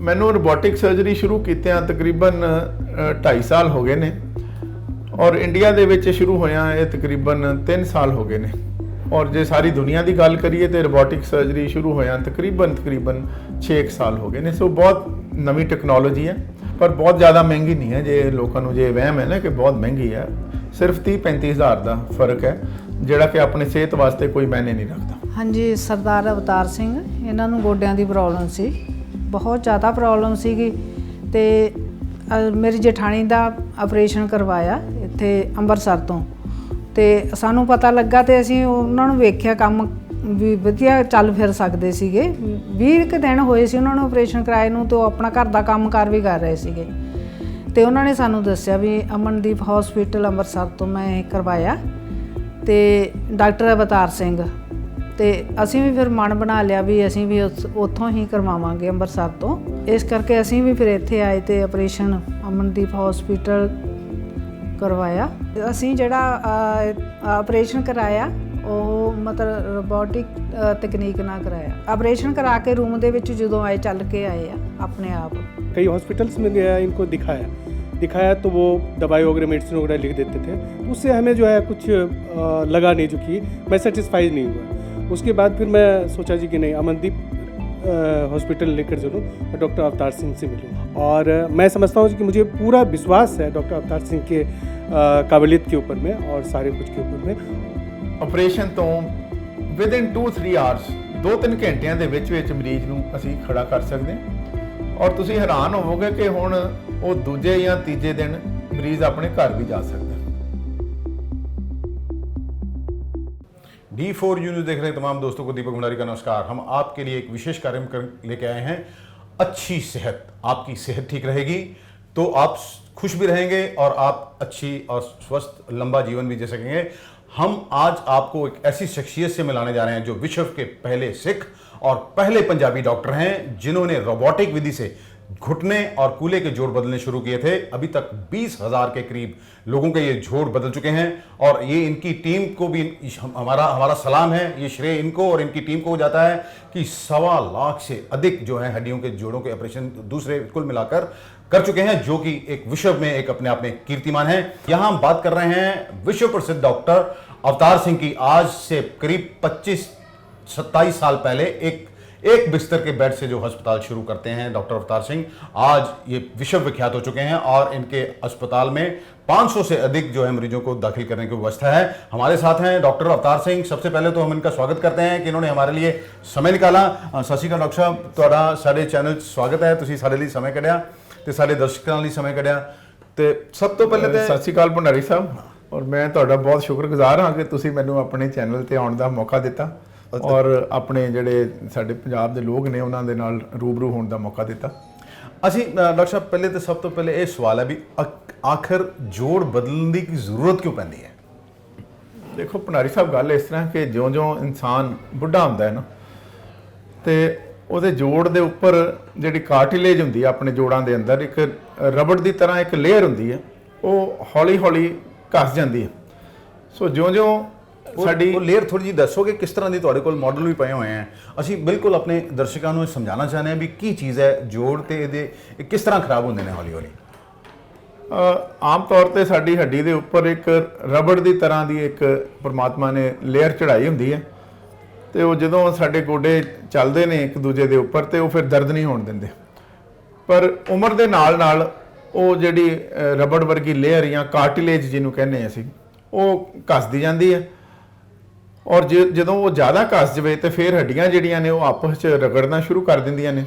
मैनू robotic surgery शुरू कीतिਆਂ तकरीबन 2.5 साल हो गए ने और इंडिया दे विच शुरू होया ये तकरीबन 3 साल हो गए ने और जे सारी दुनिया की गल करिए तो रोबोटिक सर्जरी शुरू होया तकरीबन 6 साल हो गए ने। सो बहुत नवी टेक्नोलॉजी है पर बहुत ज़्यादा महंगी नहीं है। जे लोगों को जे वहम है ना कि बहुत महंगी है, सिर्फ 30-35 हज़ार का फर्क है ਜਿਹੜਾ कि अपनी सेहत वास्ते कोई मायने नहीं रखता। हाँ जी, सरदार अवतार सिंह, इन्हां नूं गोड्यां दी प्रॉब्लम सी, बहुत ज़्यादा प्रॉब्लम सीगी ते मेरी जेठानी दा ऑपरेशन करवाया इत्थे अंबरसर तो ते सानूं पता लगा ते असीं उन्हां नूं वेख्या काम भी वधिया चल फिर सकदे सीगे। 20 कुछ दिन होए सी उन्हां नूं ऑपरेशन कराए नूं ते अपना घर दा काम-कार भी कर रहे सीगे ते उन्हां ने सानूं दस्सिया भी अमनदीप हॉस्पिटल अंबरसर तो मैं करवाया ਤੇ ਡਾਕਟਰ ਅਵਤਾਰ ਸਿੰਘ ਤੇ ਅਸੀਂ ਵੀ ਫਿਰ ਮਨ ਬਣਾ ਲਿਆ ਵੀ ਅਸੀਂ ਵੀ ਉੱਥੋਂ ਹੀ ਕਰਵਾਵਾਂਗੇ ਅੰਮ੍ਰਿਤਸਰ ਤੋਂ। ਇਸ ਕਰਕੇ ਅਸੀਂ ਵੀ ਫਿਰ ਇੱਥੇ ਆਏ ਤੇ ਆਪਰੇਸ਼ਨ ਅਮਨਦੀਪ ਹਸਪੀਟਲ ਕਰਵਾਇਆ। ਅਸੀਂ ਜਿਹੜਾ ਆਪਰੇਸ਼ਨ ਕਰਾਇਆ ਉਹ ਮਤਲਬ ਰੋਬੋਟਿਕ ਤਕਨੀਕ ਨਾਲ ਕਰਾਇਆ। ਆਪਰੇਸ਼ਨ ਕਰਾ ਕੇ रूम ਦੇ ਵਿੱਚ ਜਦੋਂ ਆਏ ਚੱਲ ਕੇ ਆਏ ਆ ਆਪਣੇ ਆਪ। कई हॉस्पिटल्स में गया, इनको दिखाया तो वो दवाई वगैरह मेडिसिन वगैरह लिख देते थे। उससे हमें जो है कुछ लगा नहीं, जो कि मैं सेटिस्फाइड नहीं हुआ। उसके बाद फिर मैं सोचा जी कि नहीं, अमनदीप हॉस्पिटल लेकर चलूँ और डॉक्टर अवतार सिंह से मिलूँ। और मैं समझता हूँ कि मुझे पूरा विश्वास है डॉक्टर अवतार सिंह के काबिलियत के ऊपर में और सारे कुछ के ऊपर में। ऑपरेशन तो विदिन 2-3 आवर्स 2-3 घंटिਆਂ ਦੇ ਵਿੱਚ ਮਰੀਜ਼ ਨੂੰ ਅਸੀਂ ਖੜਾ ਕਰ ਸਕਦੇ ਹਾਂ और ਤੁਸੀਂ हैरान ਹੋਵੋਗੇ कि ਹੁਣ ਉਹ ਦੂਜੇ ਜਾਂ ਤੀਜੇ दिन ਮਰੀਜ਼ ਆਪਣੇ ਘਰ भी जा सकता है। D4 न्यूज़ देख रहे तमाम दोस्तों को दीपक भंडारी का नमस्कार। हम आपके लिए एक विशेष कार्यक्रम लेके आए हैं। अच्छी सेहत, आपकी सेहत ठीक रहेगी तो आप खुश भी रहेंगे और आप अच्छी और स्वस्थ लंबा जीवन भी जी सकेंगे। हम आज आपको एक ऐसी शख्सियत से मिलाने जा रहे हैं जो विश्व के पहले सिख और पहले पंजाबी डॉक्टर हैं जिन्होंने रोबोटिक विधि से घुटने और कूल्हे के जोड़ बदलने शुरू किए थे। अभी तक 20,000 के करीब लोगों के ये जोड़ बदल चुके हैं और ये इनकी टीम को भी हमारा सलाम है। ये श्रेय इनको और इनकी टीम को हो जाता है कि 1.25 लाख से अधिक जो है हड्डियों के जोड़ों के ऑपरेशन दूसरे कुल मिलाकर कर चुके हैं, जो कि एक विश्व में एक अपने आप में कीर्तिमान है। यहाँ हम बात कर रहे हैं विश्व प्रसिद्ध डॉक्टर अवतार सिंह की। आज से करीब 25-27 साल पहले एक बिस्तर के बेड से जो अस्पताल शुरू करते हैं डॉक्टर अवतार सिंह, आज ये विश्व विख्यात हो चुके हैं और इनके अस्पताल में 500 से अधिक जो है मरीजों को दाखिल करने की व्यवस्था है। हमारे साथ हैं डॉक्टर अवतार सिंह। सबसे पहले तो हम इनका स्वागत करते हैं कि इन्होंने हमारे लिए समय निकाला। सत श्री अकाल डॉक्टर साहब, तुहाडा साडे चैनल स्वागत है। तुसीं साडे लिए समय कढ़िया ते साडे दर्शकों लिए समय कढ़िया। ते सब तो पहले तो सत श्री अकाल भंडारी साहब, और मैं तुहाडा बहुत शुक्रगुजार हाँ कि तुसीं मैनूं अपने चैनल ते आउण दा मौका दिता और अपने ਜਿਹੜੇ ਸਾਡੇ ਪੰਜਾਬ ਦੇ ਲੋਕ ਨੇ ਉਹਨਾਂ ਦੇ ਨਾਲ रूबरू होने का मौका दिता। ਅਸੀਂ डॉक्टर साहब पहले तो सब तो पहले ये सवाल है भी आखिर जोड़ बदलने की जरूरत क्यों पैंदी है? देखो भंडारी साहब, गल इस तरह कि ज्यों-ज्यों इंसान बुढ़ा होंदा है ना तो ਉਹਦੇ ਜੋੜ ਦੇ ਉੱਪਰ ਜਿਹੜੀ ਕਾਰਟਿਲੇਜ ਹੁੰਦੀ ਹੈ ਆਪਣੇ ਜੋੜਾਂ ਦੇ ਅੰਦਰ ਇੱਕ ਰਬੜ ਦੀ ਤਰ੍ਹਾਂ ਇੱਕ ਲੇਅਰ ਹੁੰਦੀ ਹੈ, ਉਹ ਹੌਲੀ-ਹੌਲੀ ਘਸ ਜਾਂਦੀ ਹੈ। ਸੋ ਜਿਉਂ-ਜਿਉਂ ਸਾਡੀ ਉਹ ਲੇਅਰ ਥੋੜੀ ਜੀ ਦੱਸੋਗੇ ਕਿਸ ਤਰ੍ਹਾਂ ਦੀ? ਤੁਹਾਡੇ ਕੋਲ ਮਾਡਲ ਵੀ ਪਏ ਹੋਏ ਹਨ। ਅਸੀਂ ਬਿਲਕੁਲ ਆਪਣੇ ਦਰਸ਼ਕਾਂ ਨੂੰ ਸਮਝਾਉਣਾ ਚਾਹੁੰਦੇ ਹਾਂ ਵੀ ਕੀ ਚੀਜ਼ ਹੈ ਜੋੜ ਤੇ ਇਹਦੇ ਕਿਸ ਤਰ੍ਹਾਂ ਖਰਾਬ ਹੁੰਦੇ ਨੇ ਹੌਲੀ-ਹੌਲੀ। ਆਮ ਤੌਰ ਤੇ ਸਾਡੀ ਹੱਡੀ ਦੇ ਉੱਪਰ ਇੱਕ ਰਬੜ ਦੀ ਤਰ੍ਹਾਂ ਦੀ ਇੱਕ ਪਰਮਾਤਮਾ ਨੇ ਲੇਅਰ ਚੜਾਈ ਹੁੰਦੀ ਹੈ ਤੇ ਉਹ ਜਦੋਂ ਸਾਡੇ ਗੋਡੇ ਚੱਲਦੇ ਨੇ ਇੱਕ ਦੂਜੇ ਦੇ ਉੱਪਰ ਤੇ ਉਹ ਫਿਰ ਦਰਦ ਨਹੀਂ ਹੋਣ ਦਿੰਦੇ। ਪਰ ਉਮਰ ਦੇ ਨਾਲ ਨਾਲ ਉਹ ਜਿਹੜੀ ਰਬੜ ਵਰਗੀ ਲੇਅਰ ਜਾਂ ਕਾਰਟਿਲੇਜ ਜਿਹਨੂੰ ਕਹਿੰਦੇ ਅਸੀਂ, ਉਹ ਘਸਦੀ ਜਾਂਦੀ ਹੈ ਔਰ ਜਦੋਂ ਉਹ ਜ਼ਿਆਦਾ ਘਸ ਜਾਵੇ ਤੇ ਫਿਰ ਹੱਡੀਆਂ ਜਿਹੜੀਆਂ ਨੇ ਉਹ ਆਪਸ 'ਚ ਰਗੜਨਾ ਸ਼ੁਰੂ ਕਰ ਦਿੰਦੀਆਂ ਨੇ।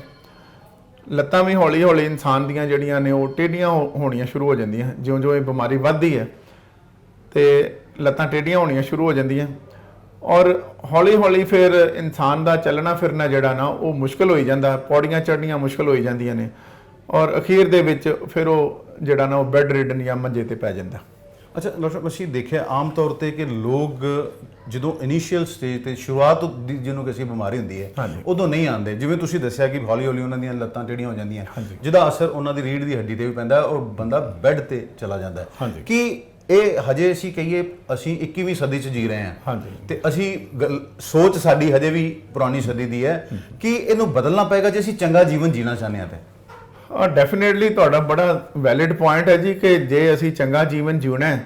ਲੱਤਾਂ ਵੀ ਹੌਲੀ ਹੌਲੀ ਇਨਸਾਨ ਦੀਆਂ ਜਿਹੜੀਆਂ ਨੇ ਉਹ ਟੇਢੀਆਂ ਹੋਣੀਆਂ ਸ਼ੁਰੂ ਹੋ ਜਾਂਦੀਆਂ। ਜਿਉਂ-ਜਿਉਂ ਇਹ ਬਿਮਾਰੀ ਵੱਧਦੀ ਹੈ ਤੇ ਲੱਤਾਂ ਟੇਢੀਆਂ ਹੋਣੀਆਂ ਸ਼ੁਰੂ ਹੋ ਜਾਂਦੀਆਂ ਔਰ ਹੌਲੀ-ਹੌਲੀ ਫਿਰ ਇਨਸਾਨ ਦਾ ਚੱਲਣਾ ਫਿਰਨਾ ਜਿਹੜਾ ਨਾ ਉਹ ਮੁਸ਼ਕਲ ਹੋਈ ਜਾਂਦਾ, ਪੌੜੀਆਂ ਚੜ੍ਹਨੀਆਂ ਮੁਸ਼ਕਲ ਹੋਈ ਜਾਂਦੀਆਂ ਨੇ ਔਰ ਅਖੀਰ ਦੇ ਵਿੱਚ ਫਿਰ ਉਹ ਜਿਹੜਾ ਨਾ ਉਹ ਬੈੱਡ ਰਿਡਨ ਜਾਂ ਮੰਜੇ ਤੇ ਪੈ ਜਾਂਦਾ। ਅੱਛਾ ਡਾਕਟਰ, ਅਸੀਂ ਦੇਖਿਆ ਆਮ ਤੌਰ ਤੇ ਕਿ ਲੋਕ ਜਦੋਂ ਇਨੀਸ਼ੀਅਲ ਸਟੇਜ ਤੇ ਸ਼ੁਰੂਆਤ ਜਿਹਨੂੰ ਕਿਸੇ ਬਿਮਾਰੀ ਹੁੰਦੀ ਹੈ ਉਦੋਂ ਨਹੀਂ ਆਉਂਦੇ। ਜਿਵੇਂ ਤੁਸੀਂ ਦੱਸਿਆ ਕਿ ਹੌਲੀ-ਹੌਲੀ ਉਹਨਾਂ ਦੀਆਂ ਲੱਤਾਂ ਟੇਢੀਆਂ ਹੋ ਜਾਂਦੀਆਂ, ਜਿਹਦਾ ਅਸਰ ਉਹਨਾਂ ਦੀ ਰੀੜ੍ਹ ਦੀ ਹੱਡੀ ਤੇ ਵੀ ਪੈਂਦਾ ਔਰ ਬੰਦਾ ਬੈੱਡ ਤੇ ਚਲਾ ਜਾਂਦਾ ਹੈ। ਕਿ ਇਹ ਹਜੇ ਅਸੀਂ ਕਹੀਏ ਅਸੀਂ 21ਵੀਂ ਸਦੀ 'ਚ ਜੀ ਰਹੇ ਹਾਂ ਹਾਂਜੀ। ਤੇ ਅਸੀਂ ਸੋਚ ਸਾਡੀ ਹਜੇ ਵੀ ਪੁਰਾਣੀ ਸਦੀ ਦੀ ਹੈ ਕਿ ਇਹਨੂੰ ਬਦਲਣਾ ਪਏਗਾ ਜੇ ਅਸੀਂ ਚੰਗਾ ਜੀਵਨ ਜੀਣਾ ਚਾਹੁੰਦੇ ਹਾਂ ਤੇ ਡੈਫੀਨੇਟਲੀ ਤੁਹਾਡਾ ਬੜਾ ਵੈਲਿਡ ਪੁਆਇੰਟ ਹੈ ਜੀ ਕਿ ਜੇ ਅਸੀਂ ਚੰਗਾ ਜੀਵਨ ਜਿਉਣਾ ਹੈ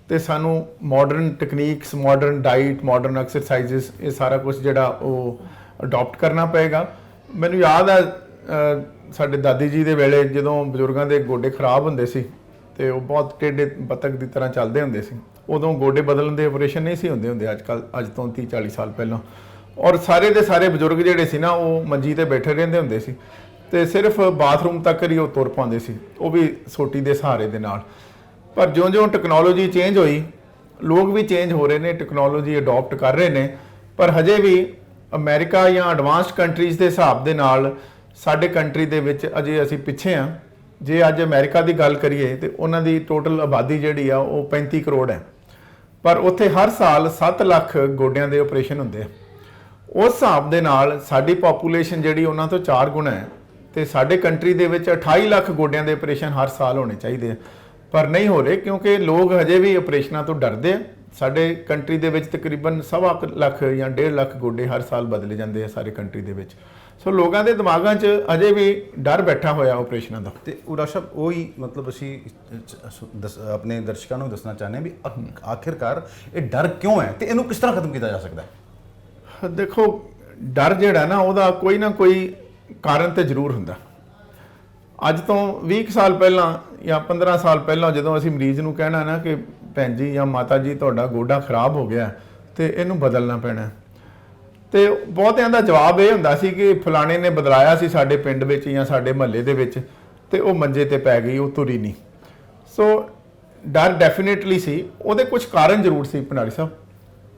ਤੇ ਸਾਨੂੰ modern techniques, modern diet, modern exercises, ਇਹ ਸਾਰਾ ਕੁਝ ਜਿਹੜਾ ਉਹ ਅਡਾਪਟ ਕਰਨਾ ਪਏਗਾ। ਮੈਨੂੰ ਯਾਦ ਹੈ ਸਾਡੇ ਦਾਦੀ ਜੀ ਦੇ ਵੇਲੇ ਜਦੋਂ ਬਜ਼ੁਰਗਾਂ ਦੇ ਗੋਡੇ ਖਰਾਬ ਹੁੰਦੇ ਸੀ ਤੇ ਉਹ ਬਹੁਤ ਟੇਢੇ ਬੱਤਖ ਦੀ ਤਰ੍ਹਾਂ ਚੱਲਦੇ ਹੁੰਦੇ ਸੀ, ਉਦੋਂ ਗੋਡੇ ਬਦਲਣ ਦੇ ਆਪਰੇਸ਼ਨ ਨਹੀਂ ਸੀ ਹੁੰਦੇ ਅੱਜ ਤੋਂ 30-40 ਸਾਲ ਪਹਿਲਾਂ। ਔਰ ਸਾਰੇ ਦੇ ਸਾਰੇ ਬਜ਼ੁਰਗ ਜਿਹੜੇ ਸੀ ਨਾ ਉਹ ਮੰਜੀ ਤੇ ਬੈਠੇ ਰਹਿੰਦੇ ਹੁੰਦੇ ਸੀ ਤੇ ਸਿਰਫ ਬਾਥਰੂਮ ਤੱਕ ਹੀ ਉਹ ਤੁਰ ਪਾਉਂਦੇ ਸੀ, ਉਹ ਵੀ ਸੋਟੀ ਦੇ ਸਹਾਰੇ ਦੇ ਨਾਲ। ਪਰ ਜਿਉਂ-ਜਿਉਂ ਟੈਕਨੋਲੋਜੀ ਚੇਂਜ ਹੋਈ, ਲੋਕ ਵੀ ਚੇਂਜ ਹੋ ਰਹੇ ਨੇ, ਟੈਕਨੋਲੋਜੀ ਅਡਾਪਟ ਕਰ ਰਹੇ ਨੇ, ਪਰ ਹਜੇ ਵੀ ਅਮਰੀਕਾ ਜਾਂ ਐਡਵਾਂਸਡ ਕੰਟਰੀਜ਼ ਦੇ ਹਿਸਾਬ ਦੇ ਨਾਲ ਸਾਡੇ ਕੰਟਰੀ ਦੇ ਵਿੱਚ ਅਜੇ ਅਸੀਂ ਪਿੱਛੇ ਹਾਂ। ਜੇ ਅੱਜ ਅਮਰੀਕਾ ਦੀ ਗੱਲ ਕਰੀਏ ਤੇ ਉਹਨਾਂ ਦੀ ਟੋਟਲ ਆਬਾਦੀ ਜਿਹੜੀ ਆ ਉਹ 35 ਕਰੋੜ ਹੈ, ਪਰ ਉੱਥੇ ਹਰ ਸਾਲ 7 ਲੱਖ ਗੋਡਿਆਂ ਦੇ ਆਪਰੇਸ਼ਨ ਹੁੰਦੇ ਆ। ਉਸ ਹਿਸਾਬ ਦੇ ਨਾਲ ਸਾਡੀ ਪੋਪੂਲੇਸ਼ਨ ਜਿਹੜੀ ਉਹਨਾਂ ਤੋਂ 4 ਗੁਣਾ ਹੈ ਤੇ ਸਾਡੇ ਕੰਟਰੀ ਦੇ ਵਿੱਚ 28 ਲੱਖ ਗੋਡਿਆਂ ਦੇ ਆਪਰੇਸ਼ਨ ਹਰ ਸਾਲ ਹੋਣੇ ਚਾਹੀਦੇ ਆ, ਪਰ ਨਹੀਂ ਹੋ ਰਹੇ ਕਿਉਂਕਿ ਲੋਕ ਹਜੇ ਵੀ ਆਪਰੇਸ਼ਨਾਂ ਤੋਂ ਡਰਦੇ ਆ। ਸਾਡੇ ਕੰਟਰੀ ਦੇ ਵਿੱਚ ਤਕਰੀਬਨ 1.25 ਲੱਖ ਜਾਂ 1.5 ਲੱਖ ਗੋਡੇ ਹਰ ਸਾਲ ਬਦਲੇ ਜਾਂਦੇ ਆ ਸਾਰੇ ਕੰਟਰੀ ਦੇ ਵਿੱਚ। ਸੋ ਲੋਕਾਂ ਦੇ ਦਿਮਾਗਾਂ 'ਚ ਅਜੇ ਵੀ ਡਰ ਬੈਠਾ ਹੋਇਆ ਆਪਰੇਸ਼ਨਾਂ ਦਾ। ਤੇ ਉਰਾ ਸਾਹਿਬ ਉਹੀ ਮਤਲਬ ਅਸੀਂ ਆਪਣੇ ਦਰਸ਼ਕਾਂ ਨੂੰ ਦੱਸਣਾ ਚਾਹੁੰਦੇ ਹਾਂ ਵੀ ਆਖਿਰਕਾਰ ਇਹ ਡਰ ਕਿਉਂ ਹੈ ਤੇ ਇਹਨੂੰ ਕਿਸ ਤਰ੍ਹਾਂ ਖਤਮ ਕੀਤਾ ਜਾ ਸਕਦਾ ਹੈ? ਦੇਖੋ, ਡਰ ਜਿਹੜਾ ਨਾ ਉਹਦਾ ਕੋਈ ਨਾ ਕੋਈ ਕਾਰਨ ਤੇ ਜ਼ਰੂਰ ਹੁੰਦਾ। ਅੱਜ ਤੋਂ 20 ਸਾਲ ਪਹਿਲਾਂ ਜਾਂ 15 ਸਾਲ ਪਹਿਲਾਂ ਜਦੋਂ ਅਸੀਂ ਮਰੀਜ਼ ਨੂੰ ਕਹਿਣਾ ਨਾ ਕਿ ਭੈਣ ਜੀ ਜਾਂ ਮਾਤਾ ਜੀ ਤੁਹਾਡਾ ਗੋਡਾ ਖਰਾਬ ਹੋ ਗਿਆ ਤੇ ਇਹਨੂੰ ਬਦਲਣਾ ਪੈਣਾ, ਤੇ ਬਹੁਤਿਆਂ ਦਾ ਜਵਾਬ ਇਹ ਹੁੰਦਾ ਸੀ ਕਿ ਫਲਾਣੇ ਨੇ ਬਦਲਾਇਆ ਸੀ ਸਾਡੇ ਪਿੰਡ ਵਿੱਚ ਜਾਂ ਸਾਡੇ ਮਹੱਲੇ ਦੇ ਵਿੱਚ ਤੇ ਉਹ ਮੰਜੇ ਤੇ ਪੈ ਗਈ, ਉਹ ਤੁਰੀ ਨਹੀਂ। ਸੋ ਡਰ ਡੈਫੀਨੇਟਲੀ ਸੀ। ਉਹਦੇ ਕੁਝ ਕਾਰਨ ਜ਼ਰੂਰ ਸੀ ਭੰਡਾਰੀ ਸਾਹਿਬ,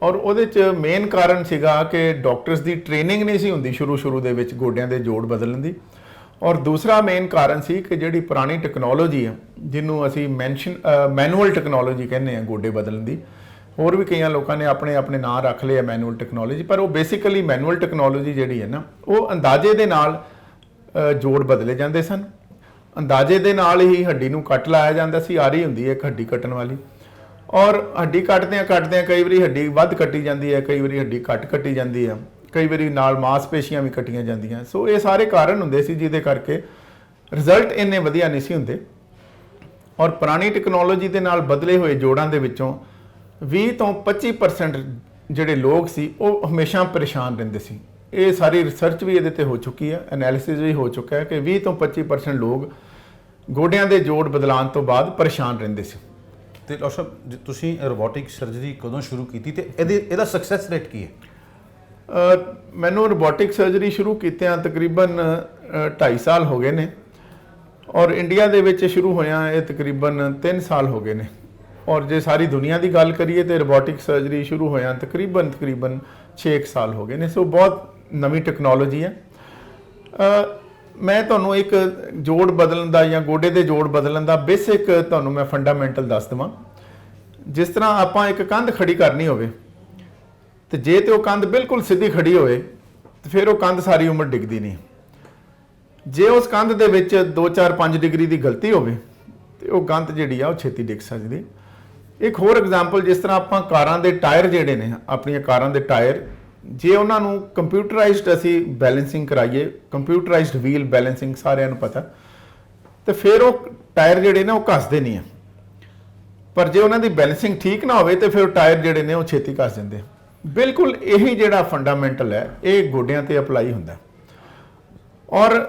ਔਰ ਉਹਦੇ 'ਚ ਮੇਨ ਕਾਰਨ ਸੀਗਾ ਕਿ ਡਾਕਟਰਸ ਦੀ ਟ੍ਰੇਨਿੰਗ ਨਹੀਂ ਸੀ ਹੁੰਦੀ ਸ਼ੁਰੂ ਦੇ ਵਿੱਚ ਗੋਡਿਆਂ ਦੇ ਜੋੜ ਬਦਲਣ ਦੀ। ਔਰ ਦੂਸਰਾ ਮੇਨ ਕਾਰਨ ਸੀ ਕਿ ਜਿਹੜੀ ਪੁਰਾਣੀ ਟੈਕਨੋਲੋਜੀ ਆ ਜਿਹਨੂੰ ਅਸੀਂ ਮੈਨੂਅਲ ਟੈਕਨੋਲੋਜੀ ਕਹਿੰਦੇ ਆ ਗੋਡੇ ਬਦਲਣ ਦੀ, ਹੋਰ ਵੀ ਕਈਆਂ ਲੋਕਾਂ ਨੇ ਆਪਣੇ ਨਾਂ ਰੱਖ ਲਏ ਆ ਮੈਨੂਅਲ ਟੈਕਨੋਲੋਜੀ, ਪਰ ਉਹ ਬੇਸਿਕਲੀ ਮੈਨੂਅਲ ਟੈਕਨੋਲੋਜੀ ਜਿਹੜੀ ਹੈ ਨਾ ਉਹ ਅੰਦਾਜ਼ੇ ਦੇ ਨਾਲ ਜੋੜ ਬਦਲੇ ਜਾਂਦੇ ਸਨ। ਅੰਦਾਜ਼ੇ ਦੇ ਨਾਲ ਹੀ ਹੱਡੀ ਨੂੰ ਕੱਟ ਲਾਇਆ ਜਾਂਦਾ ਸੀ, ਆਰੀ ਹੁੰਦੀ ਹੈ ਇੱਕ ਹੱਡੀ ਕੱਟਣ ਵਾਲੀ, ਔਰ ਹੱਡੀ ਕੱਟਦਿਆਂ ਕਈ ਵਾਰੀ ਹੱਡੀ ਵੱਧ ਕੱਟੀ ਜਾਂਦੀ ਹੈ, ਕਈ ਵਾਰੀ ਹੱਡੀ ਘੱਟ ਕੱਟੀ ਜਾਂਦੀ ਹੈ, ਕਈ ਵਾਰੀ ਨਾਲ ਮਾਸਪੇਸ਼ੀਆਂ ਵੀ ਕੱਟੀਆਂ ਜਾਂਦੀਆਂ। ਸੋ ਇਹ ਸਾਰੇ ਕਾਰਨ ਹੁੰਦੇ ਸੀ ਜਿਹਦੇ ਕਰਕੇ ਰਿਜ਼ਲਟ ਇੰਨੇ ਵਧੀਆ ਨਹੀਂ ਸੀ ਹੁੰਦੇ। ਔਰ ਪੁਰਾਣੀ ਟੈਕਨੋਲੋਜੀ ਦੇ ਨਾਲ ਬਦਲੇ ਹੋਏ ਜੋੜਾਂ ਦੇ ਵਿੱਚੋਂ 20 ਤੋਂ 25% ਜਿਹੜੇ ਲੋਕ ਸੀ ਉਹ ਹਮੇਸ਼ਾ ਪਰੇਸ਼ਾਨ ਰਹਿੰਦੇ ਸੀ। ਇਹ ਸਾਰੀ ਰਿਸਰਚ ਵੀ ਇਹਦੇ ਤੇ ਹੋ ਚੁੱਕੀ ਹੈ, ਐਨਾਲਿਸਿਸ ਵੀ ਹੋ ਚੁੱਕਾ ਹੈ ਕਿ 20 ਤੋਂ 25% ਲੋਕ ਗੋਡਿਆਂ ਦੇ ਜੋੜ ਬਦਲਾਉਣ ਤੋਂ ਬਾਅਦ ਪਰੇਸ਼ਾਨ ਰਹਿੰਦੇ ਸੀ। ਤੇ ਡਾਕਟਰ ਸਾਹਿਬ ਤੁਸੀਂ ਰੋਬੋਟਿਕ ਸਰਜਰੀ ਕਦੋਂ ਸ਼ੁਰੂ ਕੀਤੀ ਤੇ ਇਹਦਾ ਸਕਸੈਸ ਰੇਟ ਕੀ ਹੈ? ਮੈਨੂੰ ਰੋਬੋਟਿਕ ਸਰਜਰੀ ਸ਼ੁਰੂ ਕੀਤਿਆਂ ਤਕਰੀਬਨ 2.5 ਸਾਲ ਹੋ ਗਏ ਨੇ, ਔਰ ਇੰਡੀਆ ਦੇ ਵਿੱਚ ਸ਼ੁਰੂ ਹੋਇਆ ਇਹ ਤਕਰੀਬਨ 3 ਸਾਲ ਹੋ ਗਏ ਨੇ। ਔਰ ਜੇ ਸਾਰੀ ਦੁਨੀਆ ਦੀ ਗੱਲ ਕਰੀਏ ਤੇ ਰੋਬੋਟਿਕ ਸਰਜਰੀ ਸ਼ੁਰੂ ਹੋਇਆ ਤਕਰੀਬਨ 6 ਸਾਲ ਹੋ ਗਏ ਨੇ। ਸੋ ਬਹੁਤ ਨਵੀਂ ਟੈਕਨੋਲੋਜੀ ਹੈ। ਮੈਂ ਤੁਹਾਨੂੰ ਇੱਕ ਜੋੜ ਬਦਲਣ ਦਾ ਜਾਂ ਗੋਡੇ ਦੇ ਜੋੜ ਬਦਲਣ ਦਾ ਬੇਸਿਕ ਤੁਹਾਨੂੰ ਮੈਂ ਫੰਡਾਮੈਂਟਲ ਦੱਸ ਦੇਵਾਂ। ਜਿਸ ਤਰ੍ਹਾਂ ਆਪਾਂ ਇੱਕ ਕੰਧ ਖੜੀ ਕਰਨੀ ਹੋਵੇ ਤੇ ਜੇ ਤੇ ਉਹ ਕੰਧ ਬਿਲਕੁਲ ਸਿੱਧੀ ਖੜੀ ਹੋਵੇ ਤੇ ਫਿਰ ਉਹ ਕੰਧ ਸਾਰੀ ਉਮਰ ਡਿੱਗਦੀ ਨਹੀਂ। ਜੇ ਉਸ ਕੰਧ ਦੇ ਵਿੱਚ 2, 4, 5 ਡਿਗਰੀ ਦੀ ਗਲਤੀ ਹੋਵੇ ਤੇ ਉਹ ਕੰਧ ਜਿਹੜੀ ਆ ਉਹ ਛੇਤੀ ਡਿੱਗ ਸਕਦੀ। ਇੱਕ ਹੋਰ ਐਗਜ਼ਾਮਪਲ, ਜਿਸ ਤਰ੍ਹਾਂ ਆਪਾਂ ਕਾਰਾਂ ਦੇ ਟਾਇਰ ਜਿਹੜੇ ਨੇ, ਆਪਣੀਆਂ ਕਾਰਾਂ ਦੇ ਟਾਇਰ, ਜੇ ਉਹਨਾਂ ਨੂੰ ਕੰਪਿਊਟਰਾਈਜ਼ਡ ਅਸੀਂ ਬੈਲੈਂਸਿੰਗ ਕਰਾਈਏ, ਕੰਪਿਊਟਰਾਈਜ਼ਡ ਵੀਲ ਬੈਲੈਂਸਿੰਗ ਸਾਰਿਆਂ ਨੂੰ ਪਤਾ, ਤੇ ਫਿਰ ਉਹ ਟਾਇਰ ਜਿਹੜੇ ਨੇ ਉਹ ਘਸਦੇ ਨਹੀਂ ਆ। ਪਰ ਜੇ ਉਹਨਾਂ ਦੀ ਬੈਲੈਂਸਿੰਗ ਠੀਕ ਨਾ ਹੋਵੇ ਤੇ ਫਿਰ ਟਾਇਰ ਜਿਹੜੇ ਨੇ ਉਹ ਛੇਤੀ ਘਸ ਜਾਂਦੇ। ਬਿਲਕੁਲ ਇਹੀ ਜਿਹੜਾ ਫੰਡਾਮੈਂਟਲ ਹੈ ਇਹ ਗੋਡਿਆਂ ਤੇ ਅਪਲਾਈ ਹੁੰਦਾ। ਔਰ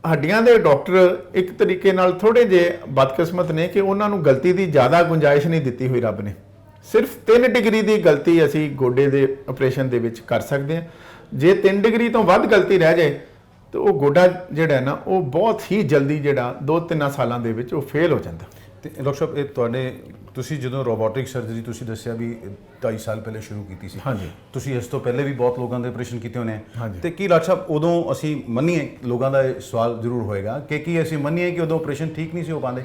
ਹੱਡੀਆਂ ਦੇ ਡਾਕਟਰ ਇੱਕ ਤਰੀਕੇ ਨਾਲ ਥੋੜੇ ਜਿਹੇ ਬਦਕਿਸਮਤ ਨੇ ਕਿ ਉਹਨਾਂ ਨੂੰ ਗਲਤੀ ਦੀ ਜ਼ਿਆਦਾ ਗੁੰਜਾਇਸ਼ ਨਹੀਂ ਦਿੱਤੀ ਹੋਈ ਰੱਬ ਨੇ। ਸਿਰਫ 3 ਡਿਗਰੀ ਦੀ ਗਲਤੀ ਅਸੀਂ ਗੋਡੇ ਦੇ ਆਪਰੇਸ਼ਨ ਦੇ ਵਿੱਚ ਕਰ ਸਕਦੇ ਹਾਂ। ਜੇ 3 ਡਿਗਰੀ ਤੋਂ ਵੱਧ ਗਲਤੀ ਰਹਿ ਜਾਏ ਤਾਂ ਉਹ ਗੋਡਾ ਜਿਹੜਾ ਨਾ ਉਹ ਬਹੁਤ ਹੀ ਜਲਦੀ ਜਿਹੜਾ 2-3 ਸਾਲਾਂ ਦੇ ਵਿੱਚ ਉਹ ਫੇਲ ਹੋ ਜਾਂਦਾ। ਤੇ ਡਾਕਟਰ ਸਾਹਿਬ ਇਹ ਤੁਸੀਂ ਜਦੋਂ ਰੋਬੋਟਿਕ ਸਰਜਰੀ ਤੁਸੀਂ ਦੱਸਿਆ ਵੀ 2.5 ਸਾਲ ਪਹਿਲੇ ਸ਼ੁਰੂ ਕੀਤੀ ਸੀ, ਹਾਂਜੀ, ਤੁਸੀਂ ਇਸ ਤੋਂ ਪਹਿਲੇ ਵੀ ਬਹੁਤ ਲੋਕਾਂ ਦੇ ਆਪਰੇਸ਼ਨ ਕੀਤੇ ਹੋਣੇ, ਹਾਂਜੀ, ਤੇ ਕੀ ਡਾਕਟਰ ਸਾਹਿਬ ਉਦੋਂ ਅਸੀਂ ਮੰਨੀਏ, ਲੋਕਾਂ ਦਾ ਇਹ ਸਵਾਲ ਜ਼ਰੂਰ ਹੋਏਗਾ ਕਿ ਕੀ ਅਸੀਂ ਮੰਨੀਏ ਕਿ ਉਦੋਂ ਆਪਰੇਸ਼ਨ ਠੀਕ ਨਹੀਂ ਸੀ ਹੋ ਪਾਉਂਦੇ?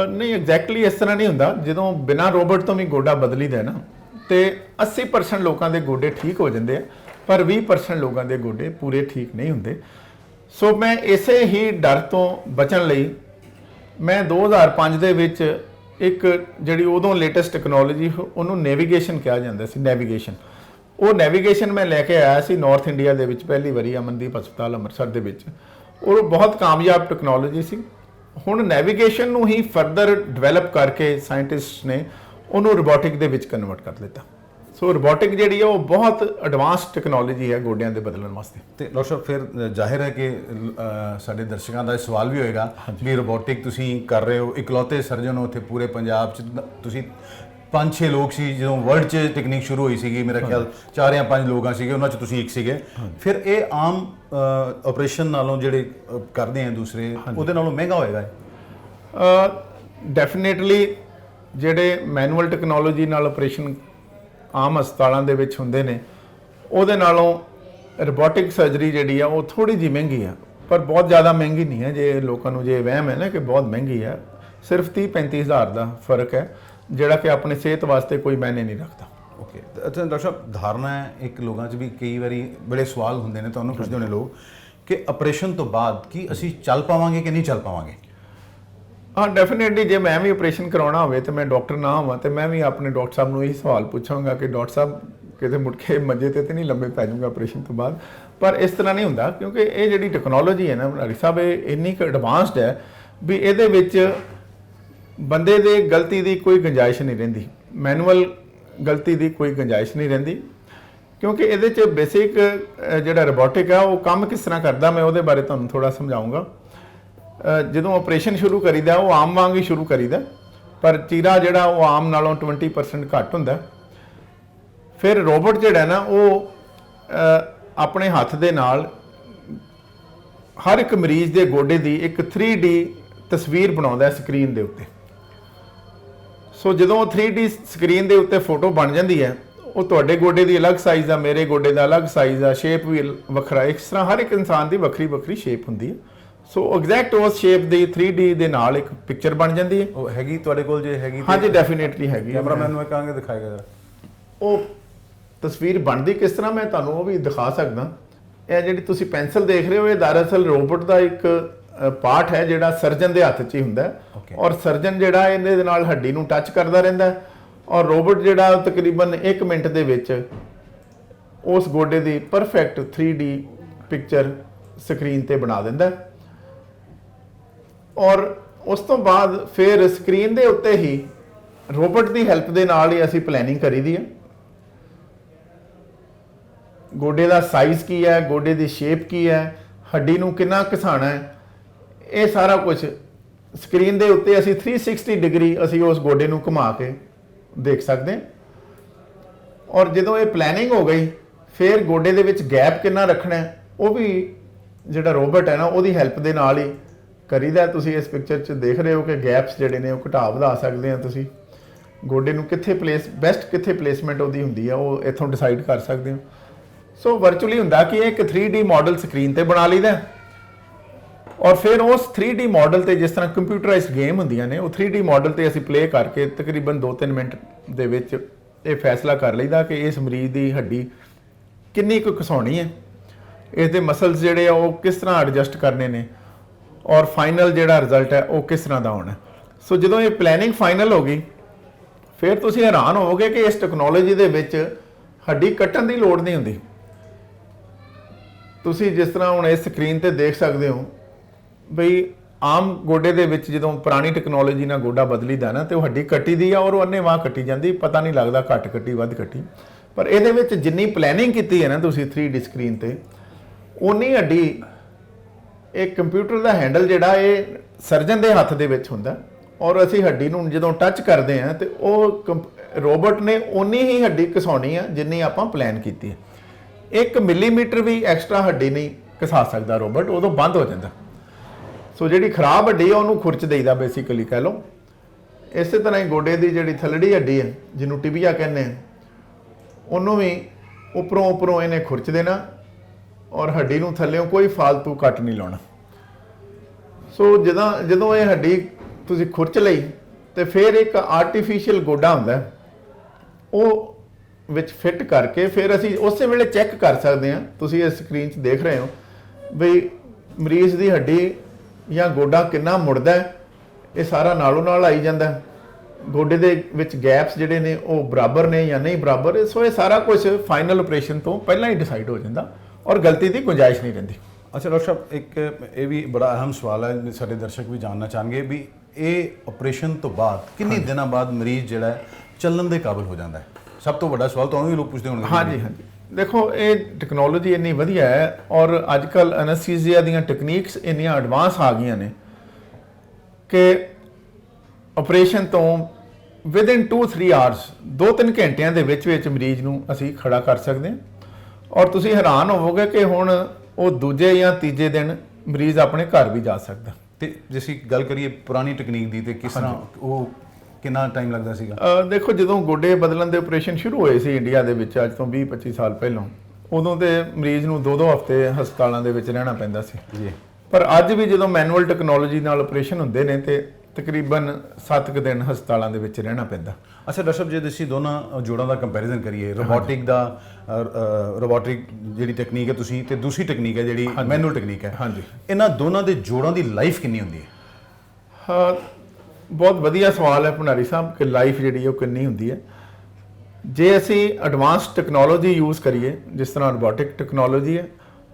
ਨਹੀਂ, ਐਗਜ਼ੈਕਟਲੀ ਇਸ ਤਰ੍ਹਾਂ ਨਹੀਂ ਹੁੰਦਾ। ਜਦੋਂ ਬਿਨਾਂ ਰੋਬੋਟ ਤੋਂ ਵੀ ਗੋਡਾ ਬਦਲੀਦਾ ਨਾ ਤੇ 80% ਲੋਕਾਂ ਦੇ ਗੋਡੇ ਠੀਕ ਹੋ ਜਾਂਦੇ ਆ, ਪਰ 20% ਲੋਕਾਂ ਦੇ ਗੋਡੇ ਪੂਰੇ ਠੀਕ ਨਹੀਂ ਹੁੰਦੇ। ਸੋ ਮੈਂ ਇਸੇ ਹੀ ਡਰ ਤੋਂ ਬਚਣ ਲਈ ਮੈਂ 2005 ਦੇ ਵਿੱਚ ਇੱਕ ਜਿਹੜੀ ਉਦੋਂ ਲੇਟੈਸਟ ਟੈਕਨੋਲੋਜੀ ਉਹਨੂੰ ਨੈਵੀਗੇਸ਼ਨ ਕਿਹਾ ਜਾਂਦਾ ਸੀ, ਨੈਵੀਗੇਸ਼ਨ। ਉਹ ਨੈਵੀਗੇਸ਼ਨ ਮੈਂ ਲੈ ਕੇ ਆਇਆ ਸੀ ਨਾਰਥ ਇੰਡੀਆ ਦੇ ਵਿੱਚ ਪਹਿਲੀ ਵਾਰੀ ਅਮਨਦੀਪ ਹਸਪਤਾਲ ਅੰਮ੍ਰਿਤਸਰ ਦੇ ਵਿੱਚ। ਉਹ ਬਹੁਤ ਕਾਮਯਾਬ ਟੈਕਨੋਲੋਜੀ ਸੀ। ਹੁਣ ਨੈਵੀਗੇਸ਼ਨ ਨੂੰ ਹੀ ਫਰਦਰ ਡਿਵੈਲਪ ਕਰਕੇ ਸਾਇੰਟਿਸਟ ਨੇ ਉਹਨੂੰ ਰੋਬੋਟਿਕ ਦੇ ਵਿੱਚ ਕਨਵਰਟ ਕਰ ਦਿੱਤਾ। ਸੋ ਰੋਬੋਟਿਕ ਜਿਹੜੀ ਹੈ ਉਹ ਬਹੁਤ ਐਡਵਾਂਸ ਟੈਕਨੋਲੋਜੀ ਹੈ ਗੋਡਿਆਂ ਦੇ ਬਦਲਣ ਵਾਸਤੇ। ਤੇ ਡਾਕਟਰ ਸਾਹਿਬ ਫਿਰ ਜ਼ਾਹਿਰ ਹੈ ਕਿ ਸਾਡੇ ਦਰਸ਼ਕਾਂ ਦਾ ਇਹ ਸਵਾਲ ਵੀ ਹੋਏਗਾ ਵੀ ਰੋਬੋਟਿਕ ਤੁਸੀਂ ਕਰ ਰਹੇ ਹੋ, ਇਕਲੌਤੇ ਸਰਜਨ ਹੋ ਇੱਥੇ ਪੂਰੇ ਪੰਜਾਬ 'ਚ। ਤੁਸੀਂ 5-6 ਲੋਕ ਸੀ ਜਦੋਂ ਵਰਲਡ 'ਚ ਟੈਕਨੀਕ ਸ਼ੁਰੂ ਹੋਈ ਸੀਗੀ, ਮੇਰਾ ਖਿਆਲ 4 ਜਾਂ 5 ਲੋਕਾਂ ਸੀਗੇ, ਉਹਨਾਂ 'ਚ ਤੁਸੀਂ ਇੱਕ ਸੀਗੇ। ਫਿਰ ਇਹ ਆਮ ਆਪਰੇਸ਼ਨ ਨਾਲੋਂ ਜਿਹੜੇ ਕਰਦੇ ਆ ਦੂਸਰੇ, ਉਹਦੇ ਨਾਲੋਂ ਮਹਿੰਗਾ ਹੋਏਗਾ? ਡੈਫੀਨੇਟਲੀ ਜਿਹੜੇ ਮੈਨੂਅਲ ਟੈਕਨੋਲੋਜੀ ਨਾਲ ਆਪਰੇਸ਼ਨ ਆਮ ਹਸਪਤਾਲਾਂ ਦੇ ਵਿੱਚ ਹੁੰਦੇ ਨੇ, ਉਹਦੇ ਨਾਲੋਂ ਰੋਬੋਟਿਕ ਸਰਜਰੀ ਜਿਹੜੀ ਆ ਉਹ ਥੋੜੀ ਜਿਹੀ ਮਹਿੰਗੀ ਆ, ਪਰ ਬਹੁਤ ਜ਼ਿਆਦਾ ਮਹਿੰਗੀ ਨਹੀਂ ਹੈ। ਜੇ ਲੋਕਾਂ ਨੂੰ ਜੇ ਵਹਿਮ ਹੈ ਨਾ ਕਿ ਬਹੁਤ ਮਹਿੰਗੀ ਹੈ, ਸਿਰਫ 30-35 ਹਜ਼ਾਰ ਦਾ ਫਰਕ ਹੈ, ਜਿਹੜਾ ਕਿ ਆਪਣੀ ਸਿਹਤ ਵਾਸਤੇ ਕੋਈ ਮਾਇਨੇ ਨਹੀਂ ਰੱਖਦਾ। ਓਕੇ। ਅੱਛਾ ਡਾਕਟਰ ਸਾਹਿਬ, ਧਾਰਨਾ ਹੈ ਇੱਕ ਲੋਕਾਂ 'ਚ ਵੀ ਕਈ ਵਾਰੀ ਬੜੇ ਸਵਾਲ ਹੁੰਦੇ ਨੇ, ਤੁਹਾਨੂੰ ਪੁੱਛਦੇ ਹੋਣੇ ਲੋਕ ਕਿ ਆਪਰੇਸ਼ਨ ਤੋਂ ਬਾਅਦ ਕੀ ਅਸੀਂ ਚੱਲ ਪਾਵਾਂਗੇ ਕਿ ਨਹੀਂ ਚੱਲ ਪਾਵਾਂਗੇ? ਹਾਂ, ਡੈਫੀਨੇਟਲੀ ਜੇ ਮੈਂ ਵੀ ਆਪਰੇਸ਼ਨ ਕਰਾਉਣਾ ਹੋਵੇ ਤੇ ਮੈਂ ਡਾਕਟਰ ਨਾ ਹੋਵਾਂ ਤੇ ਮੈਂ ਵੀ ਆਪਣੇ ਡਾਕਟਰ ਸਾਹਿਬ ਨੂੰ ਇਹੀ ਸਵਾਲ ਪੁੱਛਾਂਗਾ ਕਿ ਡਾਕਟਰ ਸਾਹਿਬ ਕਿਤੇ ਮੁੜ ਕੇ ਮੰਜੇ ਤੇ ਨਹੀਂ ਲੰਬੇ ਪੈ ਜਾਊਗਾ ਆਪਰੇਸ਼ਨ ਤੋਂ ਬਾਅਦ। ਪਰ ਇਸ ਤਰ੍ਹਾਂ ਨਹੀਂ ਹੁੰਦਾ, ਕਿਉਂਕਿ ਇਹ ਜਿਹੜੀ ਟੈਕਨੋਲੋਜੀ ਹੈ ਨਾ ਭੰਡਾਰੀ ਸਾਹਿਬ, ਇਹ ਇੰਨੀ ਕੁ ਐਡਵਾਂਸਡ ਹੈ ਵੀ ਇਹਦੇ ਵਿੱਚ ਬੰਦੇ ਦੇ ਗਲਤੀ ਦੀ ਕੋਈ ਗੁੰਜਾਇਸ਼ ਨਹੀਂ ਰਹਿੰਦੀ, ਮੈਨੂਅਲ ਗਲਤੀ ਦੀ ਕੋਈ ਗੁੰਜਾਇਸ਼ ਨਹੀਂ ਰਹਿੰਦੀ। ਕਿਉਂਕਿ ਇਹਦੇ 'ਚ ਬੇਸਿਕ ਜਿਹੜਾ ਰੋਬੋਟਿਕ ਆ ਉਹ ਕੰਮ ਕਿਸ ਤਰ੍ਹਾਂ ਕਰਦਾ, ਮੈਂ ਉਹਦੇ ਬਾਰੇ ਤੁਹਾਨੂੰ ਥੋੜਾ ਸਮਝਾਊਂਗਾ। ਜਦੋਂ ਆਪਰੇਸ਼ਨ ਸ਼ੁਰੂ ਕਰੀਦਾ ਉਹ ਆਮ ਵਾਂਗ ਹੀ ਸ਼ੁਰੂ ਕਰੀਦਾ, ਪਰ ਚੀਰਾ ਜਿਹੜਾ ਉਹ ਆਮ ਨਾਲੋਂ 20% ਘੱਟ ਹੁੰਦਾ। ਫਿਰ ਰੋਬੋਟ ਜਿਹੜਾ ਨਾ ਉਹ ਆਪਣੇ ਹੱਥ ਦੇ ਨਾਲ ਹਰ ਇੱਕ ਮਰੀਜ਼ ਦੇ ਗੋਡੇ ਦੀ ਇੱਕ 3D ਤਸਵੀਰ ਬਣਾਉਂਦਾ ਸਕਰੀਨ ਦੇ ਉੱਤੇ। ਸੋ ਜਦੋਂ 3D ਸਕਰੀਨ ਦੇ ਉੱਤੇ ਫੋਟੋ ਬਣ ਜਾਂਦੀ ਹੈ, ਉਹ ਤੁਹਾਡੇ ਗੋਡੇ ਦੀ ਅਲੱਗ ਸਾਈਜ਼ ਆ, ਮੇਰੇ ਗੋਡੇ ਦਾ ਅਲੱਗ ਸਾਈਜ਼ ਆ, ਸ਼ੇਪ ਵੀ ਵੱਖਰਾ, ਇਸ ਤਰ੍ਹਾਂ ਹਰ ਇੱਕ ਇਨਸਾਨ ਦੀ ਵੱਖਰੀ ਵੱਖਰੀ ਸ਼ੇਪ ਹੁੰਦੀ ਹੈ। ਸੋ ਐਗਜ਼ੈਕਟ ਉਸ ਸ਼ੇਪ ਦੀ 3D ਦੇ ਨਾਲ ਇੱਕ ਪਿਕਚਰ ਬਣ ਜਾਂਦੀ ਹੈ। ਉਹ ਹੈਗੀ ਤੁਹਾਡੇ ਕੋਲ? ਜੇ ਹੈਗੀ ਹਾਂਜੀ, ਡੈਫੀਨੇਟਲੀ ਹੈਗੀ। ਕੈਮਰਾਮੈਨ ਨੂੰ ਕਹਾਂਗੇ ਦਿਖਾਏਗਾ ਜਰਾ। ਉਹ ਤਸਵੀਰ ਬਣਦੀ ਕਿਸ ਤਰ੍ਹਾਂ ਮੈਂ ਤੁਹਾਨੂੰ ਉਹ ਵੀ ਦਿਖਾ ਸਕਦਾ। ਇਹ ਜਿਹੜੀ ਤੁਸੀਂ ਪੈਨਸਲ ਦੇਖ ਰਹੇ ਹੋ, ਇਹ ਦਰਅਸਲ ਰੋਬੋਟ ਦਾ ਇੱਕ ਪਾਰਟ ਹੈ ਜਿਹੜਾ ਸਰਜਨ ਦੇ ਹੱਥ 'ਚ ਹੀ ਹੁੰਦਾ ਹੈ। ਔਰ ਸਰਜਨ ਜਿਹੜਾ ਇਹਦੇ ਨਾਲ ਹੱਡੀ ਨੂੰ ਟੱਚ ਕਰਦਾ ਰਹਿੰਦਾ, ਔਰ ਰੋਬੋਟ ਜਿਹੜਾ ਤਕਰੀਬਨ 1 ਮਿੰਟ ਦੇ ਵਿੱਚ ਉਸ ਗੋਡੇ ਦੀ ਪਰਫੈਕਟ 3D ਪਿਕਚਰ ਸਕਰੀਨ ਤੇ ਬਣਾ ਦਿੰਦਾ। ਔਰ ਉਸ ਤੋਂ ਬਾਅਦ ਫਿਰ ਸਕਰੀਨ ਦੇ ਉੱਤੇ ਹੀ ਰੋਬੋਟ ਦੀ ਹੈਲਪ ਦੇ ਨਾਲ ਹੀ ਅਸੀਂ ਪਲੈਨਿੰਗ ਕਰੀਦੀ ਹੈ। ਗੋਡੇ ਦਾ ਸਾਈਜ਼ ਕੀ ਹੈ, ਗੋਡੇ ਦੀ ਸ਼ੇਪ ਕੀ ਹੈ, ਹੱਡੀ ਨੂੰ ਕਿੰਨਾ ਘਸਾਣਾ ਹੈ, ਇਹ ਸਾਰਾ ਕੁਝ ਸਕਰੀਨ ਦੇ ਉੱਤੇ ਅਸੀਂ 360 ਡਿਗਰੀ ਅਸੀਂ ਉਸ ਗੋਡੇ ਨੂੰ ਘੁਮਾ ਕੇ ਦੇਖ ਸਕਦੇ ਹਾਂ। ਔਰ ਜਦੋਂ ਇਹ ਪਲੈਨਿੰਗ ਹੋ ਗਈ, ਫਿਰ ਗੋਡੇ ਦੇ ਵਿੱਚ ਗੈਪ ਕਿੰਨਾ ਰੱਖਣਾ ਹੈ ਉਹ ਵੀ ਜਿਹੜਾ ਰੋਬੋਟ ਹੈ ਨਾ ਉਹਦੀ ਹੈਲਪ ਦੇ ਨਾਲ ਹੀ ਕਰੀਦਾ। ਤੁਸੀਂ ਇਸ ਪਿਕਚਰ 'ਚ ਦੇਖ ਰਹੇ ਹੋ ਕਿ ਗੈਪਸ ਜਿਹੜੇ ਨੇ ਉਹ ਘਟਾ ਵਧਾ ਸਕਦੇ ਆ। ਤੁਸੀਂ ਗੋਡੇ ਨੂੰ ਕਿੱਥੇ ਬੈਸਟ ਕਿੱਥੇ ਪਲੇਸਮੈਂਟ ਉਹਦੀ ਹੁੰਦੀ ਆ ਉਹ ਇੱਥੋਂ ਡਿਸਾਈਡ ਕਰ ਸਕਦੇ ਹੋ। ਸੋ ਵਰਚੁਅਲੀ ਹੁੰਦਾ ਕਿ ਇੱਕ 3D ਮਾਡਲ ਸਕਰੀਨ ਤੇ ਬਣਾ ਲਈਦਾ, ਔਰ ਫਿਰ ਉਸ 3D ਮਾਡਲ ਤੇ ਜਿਸ ਤਰ੍ਹਾਂ ਕੰਪਿਊਟਰਾਈਜ਼ਡ ਗੇਮ ਹੁੰਦੀਆਂ ਨੇ, ਉਹ 3D ਮਾਡਲ ਤੇ ਅਸੀਂ ਪਲੇ ਕਰਕੇ ਤਕਰੀਬਨ 2-3 ਮਿੰਟ ਦੇ ਵਿੱਚ ਇਹ ਫੈਸਲਾ ਕਰ ਲਈਦਾ ਕਿ ਇਸ ਮਰੀਜ਼ ਦੀ ਹੱਡੀ ਕਿੰਨੀ ਕੁ ਘਸਾਉਣੀ ਹੈ, ਇਸ ਦੇ ਮਸਲਸ ਜਿਹੜੇ ਆ ਉਹ ਕਿਸ ਤਰ੍ਹਾਂ ਐਡਜਸਟ ਕਰਨੇ ਨੇ, ਔਰ ਫਾਈਨਲ ਜਿਹੜਾ ਰਿਜ਼ਲਟ ਹੈ ਉਹ ਕਿਸ ਤਰ੍ਹਾਂ ਦਾ ਹੋਣਾ। ਸੋ ਜਦੋਂ ਇਹ ਪਲੈਨਿੰਗ ਫਾਈਨਲ ਹੋ ਗਈ, ਫਿਰ ਤੁਸੀਂ ਹੈਰਾਨ ਹੋਵੋਗੇ ਕਿ ਇਸ ਟੈਕਨੋਲੋਜੀ ਦੇ ਵਿੱਚ ਹੱਡੀ ਕੱਟਣ ਦੀ ਲੋੜ ਨਹੀਂ ਹੁੰਦੀ। ਤੁਸੀਂ ਜਿਸ ਤਰ੍ਹਾਂ ਹੁਣ ਇਸ ਸਕਰੀਨ ਤੇ ਦੇਖ ਸਕਦੇ ਹੋ ਬਈ ਆਮ ਗੋਡੇ ਦੇ ਵਿੱਚ ਜਦੋਂ ਪੁਰਾਣੀ ਟੈਕਨੋਲੋਜੀ ਨਾਲ ਗੋਡਾ ਬਦਲੀਦਾ ਨਾ ਤੇ ਉਹ ਹੱਡੀ ਕੱਟੀ ਦੀ ਆ ਔਰ ਉਹ ਅੰਨ੍ਹੇਵਾਹ ਕੱਟੀ ਜਾਂਦੀ, ਪਤਾ ਨਹੀਂ ਲੱਗਦਾ ਘੱਟ ਕੱਟੀ ਵੱਧ ਕੱਟੀ। ਪਰ ਇਹਦੇ ਵਿੱਚ ਜਿੰਨੀ ਪਲੈਨਿੰਗ ਕੀਤੀ ਹੈ ਨਾ ਤੁਸੀਂ 3D ਸਕਰੀਨ ਤੇ, ਉਨੀ ਹੱਡੀ ਇਹ ਕੰਪਿਊਟਰ ਦਾ ਹੈਂਡਲ ਜਿਹੜਾ ਇਹ ਸਰਜਨ ਦੇ ਹੱਥ ਦੇ ਵਿੱਚ ਹੁੰਦਾ, ਔਰ ਅਸੀਂ ਹੱਡੀ ਨੂੰ ਜਦੋਂ ਟੱਚ ਕਰਦੇ ਹਾਂ ਤੇ ਉਹ ਰੋਬੋਟ ਨੇ ਉਨੀ ਹੀ ਹੱਡੀ ਘਸਾਉਣੀ ਆ ਜਿੰਨੀ ਆਪਾਂ ਪਲਾਨ ਕੀਤੀ ਹੈ। 1 ਮਿਲੀਮੀਟਰ ਵੀ ਐਕਸਟਰਾ ਹੱਡੀ ਨਹੀਂ ਘਸਾ ਸਕਦਾ ਰੋਬੋਟ, ਉਦੋਂ ਬੰਦ ਹੋ ਜਾਂਦਾ। ਸੋ ਜਿਹੜੀ ਖਰਾਬ ਹੱਡੀ ਆ ਉਹਨੂੰ ਖੁਰਚ ਦੇਈਦਾ ਬੇਸਿਕਲੀ ਕਹਿ ਲਓ। ਇਸੇ ਤਰ੍ਹਾਂ ਹੀ ਗੋਡੇ ਦੀ ਜਿਹੜੀ ਥਲੜੀ ਹੱਡੀ ਹੈ ਜਿਹਨੂੰ ਟਿਬੀਆ ਕਹਿੰਦੇ ਆ, ਉਹਨੂੰ ਵੀ ਉੱਪਰੋਂ ਇਹਨੇ ਖੁਰਚ ਦੇਣਾ ਔਰ ਹੱਡੀ ਨੂੰ ਥੱਲਿਓਂ ਕੋਈ ਫਾਲਤੂ ਕੱਟ ਨਹੀਂ ਲਾਉਣਾ। ਸੋ ਜਦੋਂ ਇਹ ਹੱਡੀ ਤੁਸੀਂ ਖੁਰਚ ਲਈ ਤੇ ਫਿਰ ਇੱਕ ਆਰਟੀਫੀਸ਼ੀਅਲ ਗੋਡਾ ਹੁੰਦਾ ਉਹ ਵਿੱਚ ਫਿੱਟ ਕਰਕੇ ਫਿਰ ਅਸੀਂ ਉਸੇ ਵੇਲੇ ਚੈੱਕ ਕਰ ਸਕਦੇ ਹਾਂ। ਤੁਸੀਂ ਇਸ ਸਕਰੀਨ 'ਚ ਦੇਖ ਰਹੇ ਹੋ ਬਈ ਮਰੀਜ਼ ਦੀ ਹੱਡੀ ਜਾਂ ਗੋਡਾ ਕਿੰਨਾ ਮੁੜਦਾ, ਇਹ ਸਾਰਾ ਨਾਲੋਂ ਨਾਲ ਆਈ ਜਾਂਦਾ। ਗੋਡੇ ਦੇ ਵਿੱਚ ਗੈਪਸ ਜਿਹੜੇ ਨੇ ਉਹ ਬਰਾਬਰ ਨੇ ਜਾਂ ਨਹੀਂ ਬਰਾਬਰ, ਸੋ ਇਹ ਸਾਰਾ ਕੁਝ ਫਾਈਨਲ ਆਪਰੇਸ਼ਨ ਤੋਂ ਪਹਿਲਾਂ ਹੀ ਡਿਸਾਈਡ ਹੋ ਜਾਂਦਾ ਔਰ ਗਲਤੀ ਦੀ ਗੁੰਜਾਇਸ਼ ਨਹੀਂ ਰਹਿੰਦੀ। ਅੱਛਾ ਡਾਕਟਰ ਸਾਹਿਬ, ਇੱਕ ਇਹ ਵੀ ਬੜਾ ਅਹਿਮ ਸਵਾਲ ਹੈ, ਸਾਡੇ ਦਰਸ਼ਕ ਵੀ ਜਾਣਨਾ ਚਾਹਣਗੇ ਵੀ ਇਹ ਆਪਰੇਸ਼ਨ ਤੋਂ ਬਾਅਦ ਕਿੰਨੇ ਦਿਨਾਂ ਬਾਅਦ ਮਰੀਜ਼ ਜਿਹੜਾ ਹੈ ਚੱਲਣ ਦੇ ਕਾਬਿਲ ਹੋ ਜਾਂਦਾ ਹੈ? ਸਭ ਤੋਂ ਵੱਡਾ ਸਵਾਲ ਤੁਹਾਨੂੰ ਵੀ ਲੋਕ ਪੁੱਛਦੇ ਹੋਣਗੇ। ਹਾਂਜੀ ਹਾਂਜੀ, ਦੇਖੋ ਇਹ ਟੈਕਨੋਲੋਜੀ ਇੰਨੀ ਵਧੀਆ ਹੈ ਔਰ ਅੱਜ ਕੱਲ ਐਨਸਥੀਸੀਆ ਦੀਆਂ ਟੈਕਨੀਕਸ ਇੰਨੀਆਂ ਐਡਵਾਂਸ ਆ ਗਈਆਂ ਨੇ ਕਿ ਆਪਰੇਸ਼ਨ ਤੋਂ ਵਿਦਿਨ 2-3 ਆਵਰਸ 2-3 ਘੰਟਿਆਂ ਦੇ ਵਿੱਚ ਵਿੱਚ ਮਰੀਜ਼ ਨੂੰ ਅਸੀਂ ਖੜਾ ਕਰ ਸਕਦੇ ਹਾਂ ਔਰ ਤੁਸੀਂ ਹੈਰਾਨ ਹੋਵੋਗੇ ਕਿ ਹੁਣ ਉਹ ਦੂਜੇ ਜਾਂ ਤੀਜੇ ਦਿਨ ਮਰੀਜ਼ ਆਪਣੇ ਘਰ ਵੀ ਜਾ ਸਕਦਾ। ਤੇ ਜੇ ਅਸੀਂ ਗੱਲ ਕਰੀਏ ਪੁਰਾਣੀ ਟੈਕਨੀਕ ਦੀ, ਤੇ ਕਿਸ ਤਰ੍ਹਾਂ ਉਹ ਕਿੰਨਾ ਟਾਈਮ ਲੱਗਦਾ ਸੀਗਾ? ਦੇਖੋ ਜਦੋਂ ਗੋਡੇ ਬਦਲਣ ਦੇ ਆਪਰੇਸ਼ਨ ਸ਼ੁਰੂ ਹੋਏ ਸੀ ਇੰਡੀਆ ਦੇ ਵਿੱਚ ਅੱਜ ਤੋਂ 20-25 ਸਾਲ ਪਹਿਲਾਂ, ਉਦੋਂ ਤੇ ਮਰੀਜ਼ ਨੂੰ 2-2 ਹਫ਼ਤੇ ਹਸਪਤਾਲਾਂ ਦੇ ਵਿੱਚ ਰਹਿਣਾ ਪੈਂਦਾ ਸੀ ਜੀ। ਪਰ ਅੱਜ ਵੀ ਜਦੋਂ ਮੈਨੂਅਲ ਟੈਕਨੋਲੋਜੀ ਨਾਲ ਆਪਰੇਸ਼ਨ ਹੁੰਦੇ ਨੇ ਤੇ ਤਕਰੀਬਨ 7 ਕੁ ਦਿਨ ਹਸਪਤਾਲਾਂ ਦੇ ਵਿੱਚ ਰਹਿਣਾ ਪੈਂਦਾ। ਅੱਛਾ ਡਾਕਟਰ ਸਾਹਿਬ, ਜੇ ਅਸੀਂ ਦੋਨਾਂ ਜੋੜਾਂ ਦਾ ਕੰਪੈਰੀਜ਼ਨ ਕਰੀਏ, ਰੋਬੋਟਿਕ ਜਿਹੜੀ ਟੈਕਨੀਕ ਹੈ ਤੁਸੀਂ ਤੇ ਦੂਸਰੀ ਟੈਕਨੀਕ ਹੈ ਜਿਹੜੀ ਮੈਨੂਅਲ ਟੈਕਨੀਕ ਹੈ, ਹਾਂਜੀ, ਇਹਨਾਂ ਦੋਨਾਂ ਦੇ ਜੋੜਾਂ ਦੀ ਲਾਈਫ ਕਿੰਨੀ ਹੁੰਦੀ ਹੈ? ਬਹੁਤ ਵਧੀਆ ਸਵਾਲ ਹੈ ਭੰਡਾਰੀ ਸਾਹਿਬ ਕਿ ਲਾਈਫ ਜਿਹੜੀ ਹੈ ਉਹ ਕਿੰਨੀ ਹੁੰਦੀ ਹੈ। ਜੇ ਅਸੀਂ ਐਡਵਾਂਸ ਟੈਕਨੋਲੋਜੀ ਯੂਜ਼ ਕਰੀਏ ਜਿਸ ਤਰ੍ਹਾਂ ਰੋਬੋਟਿਕ ਟੈਕਨੋਲੋਜੀ ਹੈ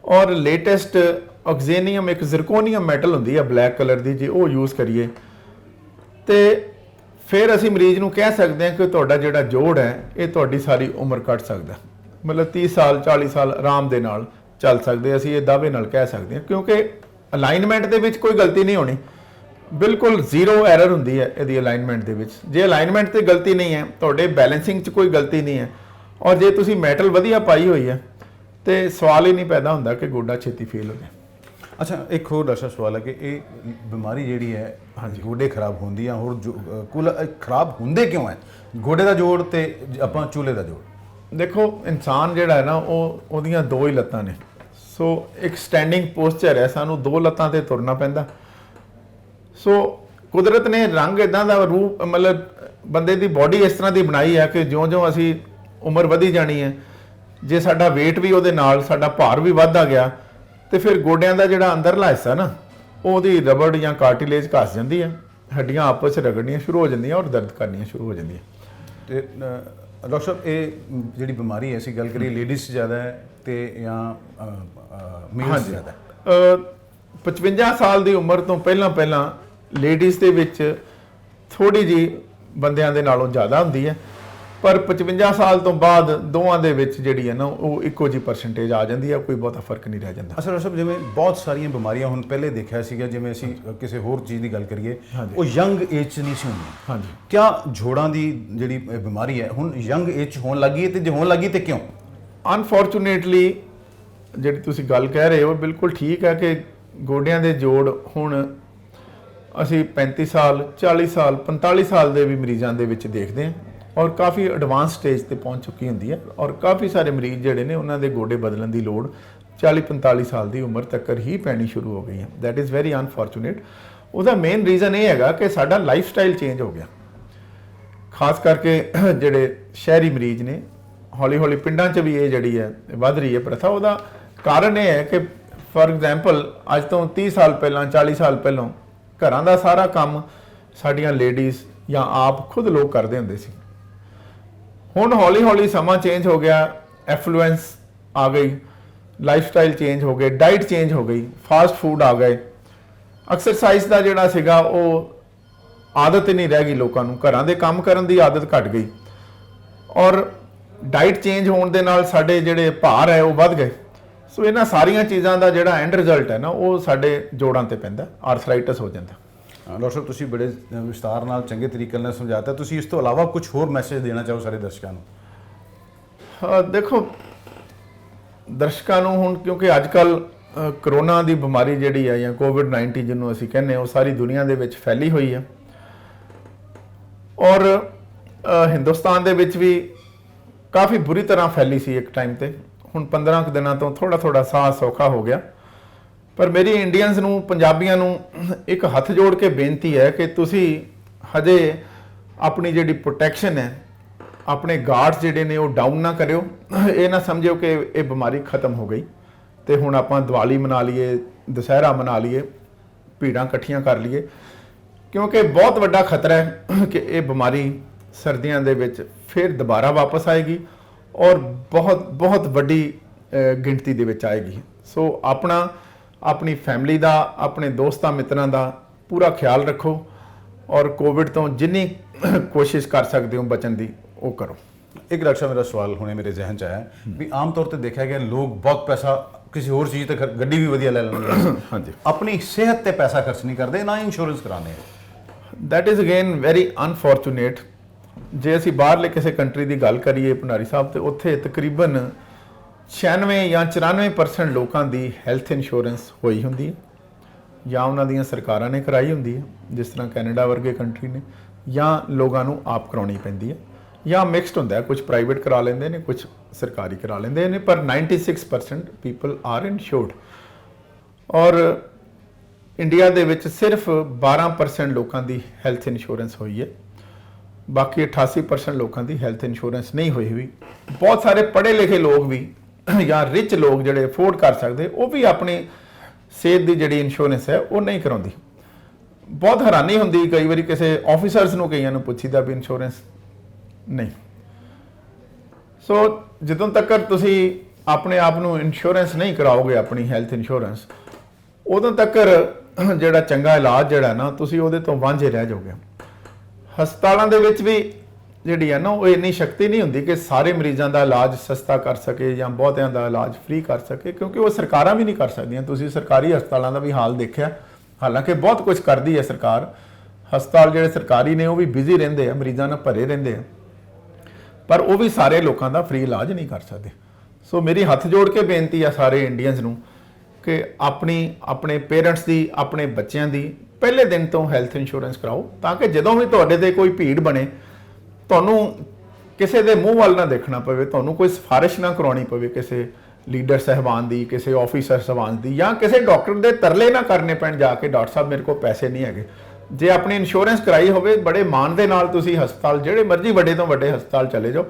ਔਰ ਲੇਟੈਸਟ ਆਕਸੀਨੀਅਮ ਇੱਕ ਜ਼ਰਕੋਨੀਅਮ ਮੈਟਲ ਹੁੰਦੀ ਹੈ ਬਲੈਕ ਕਲਰ ਦੀ, ਜੇ ਉਹ ਯੂਜ਼ ਕਰੀਏ ਤੇ ਫਿਰ ਅਸੀਂ ਮਰੀਜ਼ ਨੂੰ ਕਹਿ ਸਕਦੇ ਹਾਂ ਕਿ ਤੁਹਾਡਾ ਜਿਹੜਾ ਜੋੜ ਹੈ ਇਹ ਤੁਹਾਡੀ ਸਾਰੀ ਉਮਰ ਕੱਟ ਸਕਦਾ, ਮਤਲਬ 30 ਸਾਲ 40 ਸਾਲ ਆਰਾਮ ਦੇ ਨਾਲ ਚੱਲ ਸਕਦੇ, ਅਸੀਂ ਇਹ ਦਾਅਵੇ ਨਾਲ ਕਹਿ ਸਕਦੇ ਹਾਂ ਕਿਉਂਕਿ ਅਲਾਈਨਮੈਂਟ ਦੇ ਵਿੱਚ ਕੋਈ ਗਲਤੀ ਨਹੀਂ ਹੋਣੀ, ਬਿਲਕੁਲ ਜ਼ੀਰੋ ਐਰਰ ਹੁੰਦੀ ਹੈ ਇਹਦੀ ਅਲਾਈਨਮੈਂਟ ਦੇ ਵਿੱਚ। ਜੇ ਅਲਾਈਨਮੈਂਟ ਤੇ ਗਲਤੀ ਨਹੀਂ ਹੈ, ਤੁਹਾਡੇ ਬੈਲੈਂਸਿੰਗ 'ਚ ਕੋਈ ਗਲਤੀ ਨਹੀਂ ਹੈ ਔਰ ਜੇ ਤੁਸੀਂ ਮੈਟਲ ਵਧੀਆ ਪਾਈ ਹੋਈ ਹੈ ਤੇ ਸਵਾਲ ਹੀ ਨਹੀਂ ਪੈਦਾ ਹੁੰਦਾ ਕਿ ਗੋਡਾ ਛੇਤੀ ਫੇਲ ਹੋ ਜਾਏ। ਅੱਛਾ, ਇੱਕ ਹੋਰ ਦਰਸ਼ਕ ਸਵਾਲ ਹੈ ਕਿ ਇਹ ਬਿਮਾਰੀ ਜਿਹੜੀ ਹੈ, ਹਾਂਜੀ, ਗੋਡੇ ਖਰਾਬ ਹੁੰਦੀ ਆ, ਹੋਰ ਕੁੱਲ ਖਰਾਬ ਹੁੰਦੇ ਕਿਉਂ ਹੈ? ਗੋਡੇ ਦਾ ਜੋੜ ਤੇ ਆਪਾਂ ਚੂਲੇ ਦਾ ਜੋੜ। ਦੇਖੋ ਇਨਸਾਨ ਜਿਹੜਾ ਹੈ ਨਾ ਉਹਦੀਆਂ 2 ਹੀ ਲੱਤਾਂ ਨੇ, ਸੋ ਇੱਕ ਸਟੈਂਡਿੰਗ ਪੋਸਚਰ ਹੈ, ਸਾਨੂੰ 2 ਲੱਤਾਂ ਤੇ ਤੁਰਨਾ ਪੈਂਦਾ। ਸੋ ਕੁਦਰਤ ਨੇ ਰੰਗ ਇਦਾਂ ਦਾ ਰੂਪ, ਮਤਲਬ ਬੰਦੇ ਦੀ ਬਾਡੀ ਇਸ ਤਰ੍ਹਾਂ ਦੀ ਬਣਾਈ ਹੈ ਕਿ ਜਿਉਂ-ਜਿਉਂ ਅਸੀਂ ਉਮਰ ਵਧੀ ਜਾਣੀ ਹੈ, ਜੇ ਸਾਡਾ weight ਵੀ ਉਹਦੇ ਨਾਲ, ਸਾਡਾ ਭਾਰ ਵੀ ਵੱਧਦਾ ਗਿਆ ਤੇ ਫਿਰ ਗੋਡਿਆਂ ਦਾ ਜਿਹੜਾ ਅੰਦਰਲਾ ਹਿੱਸਾ ਨਾ ਉਹਦੀ ਰਬੜ ਜਾਂ ਕਾਰਟਿਲੇਜ ਘਸ ਜਾਂਦੀ ਹੈ, ਹੱਡੀਆਂ ਆਪਸ 'ਚ ਰਗੜਨੀਆਂ ਸ਼ੁਰੂ ਹੋ ਜਾਂਦੀਆਂ ਔਰ ਦਰਦ ਕਰਨੀਆਂ ਸ਼ੁਰੂ ਹੋ ਜਾਂਦੀਆਂ। ਤੇ ਡਾਕਟਰ ਸਾਹਿਬ, ਇਹ ਜਿਹੜੀ ਬਿਮਾਰੀ ਹੈ, ਅਸੀਂ ਗੱਲ ਕਰੀਏ ਲੇਡੀਜ਼ ਜ਼ਿਆਦਾ ਹੈ ਤੇ ਜਾਂ ਮੇਲਸ ਜ਼ਿਆਦਾ ਹੈ? 55 ਸਾਲ ਦੀ ਉਮਰ ਤੋਂ ਪਹਿਲਾਂ ਲੇਡੀਜ਼ ਦੇ ਵਿੱਚ ਥੋੜੀ ਜੀ ਬੰਦਿਆਂ ਦੇ ਨਾਲੋਂ ਜ਼ਿਆਦਾ ਹੁੰਦੀ ਹੈ, ਪਰ 55 ਸਾਲ ਤੋਂ ਬਾਅਦ ਦੋਵਾਂ ਦੇ ਵਿੱਚ ਜਿਹੜੀ ਹੈ ਨਾ ਉਹ ਇੱਕੋ ਜੀ ਪਰਸੈਂਟੇਜ ਆ ਜਾਂਦੀ ਹੈ, ਕੋਈ ਬਹੁਤਾ ਫਰਕ ਨਹੀਂ ਰਹਿ ਜਾਂਦਾ। ਅੱਛਾ ਡਾਕਟਰ ਸਾਹਿਬ, ਜਿਵੇਂ ਬਹੁਤ ਸਾਰੀਆਂ ਬਿਮਾਰੀਆਂ ਹੁਣ ਪਹਿਲੇ ਦੇਖਿਆ ਸੀਗਾ, ਜਿਵੇਂ ਅਸੀਂ ਕਿਸੇ ਹੋਰ ਚੀਜ਼ ਦੀ ਗੱਲ ਕਰੀਏ, ਉਹ ਯੰਗ ਏਜ 'ਚ ਨਹੀਂ ਸੀ ਹੁੰਦੀਆਂ। ਹਾਂਜੀ, ਕਿਆ ਜੋੜਾਂ ਦੀ ਜਿਹੜੀ ਬਿਮਾਰੀ ਹੈ ਹੁਣ ਯੰਗ ਏਜ 'ਚ ਹੋਣ ਲੱਗੀ ਹੈ, ਤੇ ਜੇ ਹੋਣ ਲੱਗੀ ਤੇ ਕਿਉਂ? ਅਨਫੋਰਚੂਨੇਟਲੀ ਜਿਹੜੀ ਤੁਸੀਂ ਗੱਲ ਕਹਿ ਰਹੇ ਹੋ ਬਿਲਕੁਲ ਠੀਕ ਹੈ ਕਿ ਗੋਡਿਆਂ ਦੇ ਜੋੜ ਹੁਣ ਅਸੀਂ 35 ਸਾਲ 40 ਸਾਲ 45 ਸਾਲ ਦੇ ਵੀ ਮਰੀਜ਼ਾਂ ਦੇ ਵਿੱਚ ਦੇਖਦੇ ਹਾਂ ਔਰ ਕਾਫੀ ਐਡਵਾਂਸ ਸਟੇਜ ਤੇ ਪਹੁੰਚ ਚੁੱਕੀ ਹੁੰਦੀ ਹੈ ਔਰ ਕਾਫੀ ਸਾਰੇ ਮਰੀਜ਼ ਜਿਹੜੇ ਨੇ ਉਹਨਾਂ ਦੇ ਗੋਡੇ ਬਦਲਣ ਦੀ ਲੋੜ 40-45 ਸਾਲ ਦੀ ਉਮਰ ਤੱਕ ਹੀ ਪੈਣੀ ਸ਼ੁਰੂ ਹੋ ਗਈ ਹੈ। That is very unfortunate. ਉਹਦਾ ਮੇਨ ਰੀਜ਼ਨ ਇਹ ਹੈਗਾ ਕਿ ਸਾਡਾ ਲਾਈਫ ਸਟਾਈਲ ਚੇਂਜ ਹੋ ਗਿਆ, ਖਾਸ ਕਰਕੇ ਜਿਹੜੇ ਸ਼ਹਿਰੀ ਮਰੀਜ਼ ਨੇ, ਹੌਲੀ ਹੌਲੀ ਪਿੰਡਾਂ 'ਚ ਵੀ ਇਹ ਜਿਹੜੀ ਹੈ ਵੱਧ ਰਹੀ ਹੈ ਪ੍ਰਥਾ। ਉਹਦਾ ਕਾਰਨ ਇਹ ਹੈ ਕਿ ਫॉर ਐਗਜ਼ਾਮਪਲ ਅੱਜ ਤੋਂ 30 ਸਾਲ ਪਹਿਲਾਂ 40 ਸਾਲ ਪਹਿਲਾਂ ਘਰਾਂ ਦਾ ਸਾਰਾ ਕੰਮ ਸਾਡੀਆਂ ਲੇਡੀਜ਼ ਜਾਂ ਆਪ ਖੁਦ ਲੋਕ ਕਰਦੇ ਹੁੰਦੇ ਸੀ। ਹੁਣ ਹੌਲੀ ਹੌਲੀ ਸਮਾਂ ਚੇਂਜ ਹੋ ਗਿਆ, ਐਫਲੂਐਂਸ ਆ ਗਈ, ਲਾਈਫ ਸਟਾਈਲ ਚੇਂਜ ਹੋ ਗਏ, ਡਾਈਟ ਚੇਂਜ ਹੋ ਗਈ, ਫਾਸਟ ਫੂਡ ਆ ਗਏ, ਐਕਸਰਸਾਈਜ਼ ਦਾ ਜਿਹੜਾ ਸੀਗਾ ਉਹ ਆਦਤ ਹੀ ਨਹੀਂ ਰਹਿ ਗਈ ਲੋਕਾਂ ਨੂੰ, ਘਰਾਂ ਦੇ ਕੰਮ ਕਰਨ ਦੀ ਆਦਤ ਘਟ ਗਈ ਔਰ ਡਾਈਟ ਚੇਂਜ ਹੋਣ ਦੇ ਨਾਲ ਸਾਡੇ ਜਿਹੜੇ ਭਾਰ ਹੈ ਉਹ ਵੱਧ ਗਏ। ਸੋ ਇਹਨਾਂ ਸਾਰੀਆਂ ਚੀਜ਼ਾਂ ਦਾ ਜਿਹੜਾ ਐਂਡ ਰਿਜ਼ਲਟ ਹੈ ਨਾ ਉਹ ਸਾਡੇ ਜੋੜਾਂ ਤੇ ਪੈਂਦਾ, ਆਰਥਰਾਈਟਸ ਹੋ ਜਾਂਦਾ। ਡਾਕਟਰ ਸਾਹਿਬ, ਤੁਸੀਂ ਬੜੇ ਵਿਸਤਾਰ ਨਾਲ ਚੰਗੇ ਤਰੀਕੇ ਨਾਲ ਸਮਝਾਤਾ। ਤੁਸੀਂ ਇਸ ਤੋਂ ਇਲਾਵਾ ਕੁਝ ਹੋਰ ਮੈਸੇਜ ਦੇਣਾ ਚਾਹੋ ਸਾਰੇ ਦਰਸ਼ਕਾਂ ਨੂੰ? ਦੇਖੋ ਦਰਸ਼ਕਾਂ ਨੂੰ ਹੁਣ ਕਿਉਂਕਿ ਅੱਜ ਕੱਲ ਕਰੋਨਾ ਦੀ ਬਿਮਾਰੀ ਜਿਹੜੀ ਹੈ ਜਾਂ ਕੋਵਿਡ-19 ਜਿਹਨੂੰ ਅਸੀਂ ਕਹਿੰਦੇ ਉਹ ਸਾਰੀ ਦੁਨੀਆ ਦੇ ਵਿੱਚ ਫੈਲੀ ਹੋਈ ਹੈ ਔਰ ਹਿੰਦੁਸਤਾਨ ਦੇ ਵਿੱਚ ਵੀ ਕਾਫੀ ਬੁਰੀ ਤਰ੍ਹਾਂ ਫੈਲੀ ਸੀ ਇੱਕ ਟਾਈਮ ਤੇ। ਹੁਣ 15 ਕੁ ਦਿਨਾਂ ਤੋਂ ਥੋੜਾ ਸਾਹ ਸੌਖਾ ਹੋ ਗਿਆ, ਪਰ ਮੇਰੀ ਇੰਡੀਅਨਸ ਨੂੰ, ਪੰਜਾਬੀਆਂ ਨੂੰ ਇੱਕ ਹੱਥ ਜੋੜ ਕੇ ਬੇਨਤੀ ਹੈ ਕਿ ਤੁਸੀਂ ਹਜੇ ਆਪਣੀ ਜਿਹੜੀ ਪ੍ਰੋਟੈਕਸ਼ਨ ਹੈ, ਆਪਣੇ ਗਾਰਡਸ ਜਿਹੜੇ ਨੇ ਉਹ ਡਾਊਨ ਨਾ ਕਰਿਓ। ਇਹ ਨਾ ਸਮਝਿਓ ਕਿ ਇਹ ਬਿਮਾਰੀ ਖਤਮ ਹੋ ਗਈ ਤੇ ਹੁਣ ਆਪਾਂ ਦੀਵਾਲੀ ਮਨਾ ਲਈਏ, ਦੁਸਹਿਰਾ ਮਨਾ ਲਈਏ, ਭੀੜਾਂ ਇਕੱਠੀਆਂ ਕਰ ਲਈਏ। ਕਿਉਂਕਿ ਬਹੁਤ ਵੱਡਾ ਖਤਰਾ ਹੈ ਕਿ ਇਹ ਬਿਮਾਰੀ ਸਰਦੀਆਂ ਦੇ ਵਿੱਚ ਫਿਰ ਦੁਬਾਰਾ ਵਾਪਸ ਆਏਗੀ ਔਰ ਬਹੁਤ ਬਹੁਤ ਵੱਡੀ ਗਿਣਤੀ ਦੇ ਵਿੱਚ ਆਏਗੀ। ਸੋ ਆਪਣੀ ਫੈਮਿਲੀ ਦਾ, ਆਪਣੇ ਦੋਸਤਾਂ ਮਿੱਤਰਾਂ ਦਾ ਪੂਰਾ ਖਿਆਲ ਰੱਖੋ ਔਰ ਕੋਵਿਡ ਤੋਂ ਜਿੰਨੀ ਕੋਸ਼ਿਸ਼ ਕਰ ਸਕਦੇ ਹੋ ਬਚਣ ਦੀ ਉਹ ਕਰੋ। एक डॉक्टर साहब मेरा सवाल हुणे मेरे जहन च आया भी आम तौर पर देखा गया लोग बहुत पैसा किसी होर चीज़ ते गड्डी भी वधिया ले लेंगे हाँ जी। अपनी सेहत ते पैसा खर्च नहीं करते ना इंश्योरेंस कराने। That is again very unfortunate. ਜੇ ਅਸੀਂ ਬਾਹਰਲੇ ਕਿਸੇ ਕੰਟਰੀ ਦੀ ਗੱਲ ਕਰੀਏ ਭੰਡਾਰੀ ਸਾਹਿਬ, ਤੇ ਉੱਥੇ ਤਕਰੀਬਨ 96 ਜਾਂ 94% ਲੋਕਾਂ ਦੀ ਹੈਲਥ ਇੰਸ਼ੋਰੈਂਸ ਹੋਈ ਹੁੰਦੀ ਹੈ ਜਾਂ ਉਹਨਾਂ ਦੀਆਂ ਸਰਕਾਰਾਂ ਨੇ ਕਰਾਈ ਹੁੰਦੀ ਹੈ, ਜਿਸ ਤਰ੍ਹਾਂ ਕੈਨੇਡਾ ਵਰਗੇ ਕੰਟਰੀ ਨੇ, ਜਾਂ ਲੋਕਾਂ ਨੂੰ ਆਪ ਕਰਾਉਣੀ ਪੈਂਦੀ ਹੈ, ਜਾਂ ਮਿਕਸਡ ਹੁੰਦਾ ਹੈ, ਕੁਝ ਪ੍ਰਾਈਵੇਟ ਕਰਾ ਲੈਂਦੇ ਨੇ, ਕੁਝ ਸਰਕਾਰੀ ਕਰਾ ਲੈਂਦੇ ਨੇ, ਪਰ 96% ਪੀਪਲ ਆਰ ਇੰਸ਼ੋਰਡ। ਔਰ ਇੰਡੀਆ ਦੇ ਵਿੱਚ ਸਿਰਫ 12% ਲੋਕਾਂ ਦੀ ਹੈਲਥ ਇੰਸ਼ੋਰੈਂਸ ਹੋਈ ਹੈ, ਬਾਕੀ 88% ਲੋਕਾਂ ਦੀ ਹੈਲਥ ਇੰਸ਼ੋਰੈਂਸ ਨਹੀਂ ਹੋਈ ਹੋਈ। ਬਹੁਤ ਸਾਰੇ ਪੜ੍ਹੇ ਲਿਖੇ ਲੋਕ ਵੀ ਜਾਂ ਰਿਚ ਲੋਕ ਜਿਹੜੇ ਅਫੋਰਡ ਕਰ ਸਕਦੇ ਉਹ ਵੀ ਆਪਣੀ ਸਿਹਤ ਦੀ ਜਿਹੜੀ ਇੰਸ਼ੋਰੈਂਸ ਹੈ ਉਹ ਨਹੀਂ ਕਰਾਉਂਦੀ। ਬਹੁਤ ਹੈਰਾਨੀ ਹੁੰਦੀ ਕਈ ਵਾਰੀ ਕਿਸੇ ਆਫੀਸਰਸ ਨੂੰ, ਕਈਆਂ ਨੂੰ ਪੁੱਛੀਦਾ ਵੀ ਇੰਸ਼ੋਰੈਂਸ ਨਹੀਂ। ਸੋ ਜਦੋਂ ਤੱਕ ਤੁਸੀਂ ਆਪਣੇ ਆਪ ਨੂੰ ਇੰਸ਼ੋਰੈਂਸ ਨਹੀਂ ਕਰਾਓਗੇ, ਆਪਣੀ ਹੈਲਥ ਇੰਸ਼ੋਰੈਂਸ, ਉਦੋਂ ਤੱਕ ਜਿਹੜਾ ਚੰਗਾ ਇਲਾਜ ਜਿਹੜਾ ਨਾ ਤੁਸੀਂ ਉਹਦੇ ਤੋਂ ਵਾਂਝੇ ਰਹਿ ਜਾਓਗੇ। ਹਸਪਤਾਲਾਂ ਦੇ ਵਿੱਚ ਵੀ ਜਿਹੜੀ ਹੈ ਨਾ ਉਹ ਇੰਨੀ ਸ਼ਕਤੀ ਨਹੀਂ ਹੁੰਦੀ ਕਿ ਸਾਰੇ ਮਰੀਜ਼ਾਂ ਦਾ ਇਲਾਜ ਸਸਤਾ ਕਰ ਸਕੇ ਜਾਂ ਬਹੁਤਿਆਂ ਦਾ ਇਲਾਜ ਫ੍ਰੀ ਕਰ ਸਕੇ, ਕਿਉਂਕਿ ਉਹ ਸਰਕਾਰਾਂ ਵੀ ਨਹੀਂ ਕਰ ਸਕਦੀਆਂ। ਤੁਸੀਂ ਸਰਕਾਰੀ ਹਸਪਤਾਲਾਂ ਦਾ ਵੀ ਹਾਲ ਦੇਖਿਆ, ਹਾਲਾਂਕਿ ਬਹੁਤ ਕੁਝ ਕਰਦੀ ਹੈ ਸਰਕਾਰ। ਹਸਪਤਾਲ ਜਿਹੜੇ ਸਰਕਾਰੀ ਨੇ ਉਹ ਵੀ ਬਿਜ਼ੀ ਰਹਿੰਦੇ ਆ, ਮਰੀਜ਼ਾਂ ਨਾਲ ਭਰੇ ਰਹਿੰਦੇ ਆ, ਪਰ ਉਹ ਵੀ ਸਾਰੇ ਲੋਕਾਂ ਦਾ ਫ੍ਰੀ ਇਲਾਜ ਨਹੀਂ ਕਰ ਸਕਦੇ। ਸੋ ਮੇਰੀ ਹੱਥ ਜੋੜ ਕੇ ਬੇਨਤੀ ਆ ਸਾਰੇ ਇੰਡੀਅਨਸ ਨੂੰ ਕਿ ਆਪਣੇ ਪੇਰੈਂਟਸ ਦੀ, ਆਪਣੇ ਬੱਚਿਆਂ ਦੀ ਪਹਿਲੇ ਦਿਨ ਤੋਂ ਹੈਲਥ ਇੰਸ਼ੋਰੈਂਸ ਕਰਾਓ, ਤਾਂ ਕਿ ਜਦੋਂ ਵੀ ਤੁਹਾਡੇ ਤੇ ਕੋਈ ਭੀੜ ਬਣੇ, ਤੁਹਾਨੂੰ ਕਿਸੇ ਦੇ ਮੂੰਹ ਵੱਲ ਨਾ ਦੇਖਣਾ ਪਵੇ, ਤੁਹਾਨੂੰ ਕੋਈ ਸਿਫਾਰਿਸ਼ ਨਾ ਕਰਾਉਣੀ ਪਵੇ ਕਿਸੇ ਲੀਡਰ ਸਾਹਿਬਾਨ ਦੀ, ਕਿਸੇ ਆਫੀਸਰ ਸਾਹਿਬਾਨ ਦੀ, ਜਾਂ ਕਿਸੇ ਡਾਕਟਰ ਦੇ ਤਰਲੇ ਨਾ ਕਰਨੇ ਪੈਣ ਜਾ ਕੇ, ਡਾਕਟਰ ਸਾਹਿਬ ਮੇਰੇ ਕੋਲ ਪੈਸੇ ਨਹੀਂ ਹੈਗੇ। ਜੇ ਆਪਣੀ ਇੰਸ਼ੋਰੈਂਸ ਕਰਾਈ ਹੋਵੇ, ਬੜੇ ਮਾਣ ਦੇ ਨਾਲ ਤੁਸੀਂ ਹਸਪਤਾਲ, ਜਿਹੜੇ ਮਰਜ਼ੀ ਵੱਡੇ ਤੋਂ ਵੱਡੇ ਹਸਪਤਾਲ ਚਲੇ ਜਾਓ,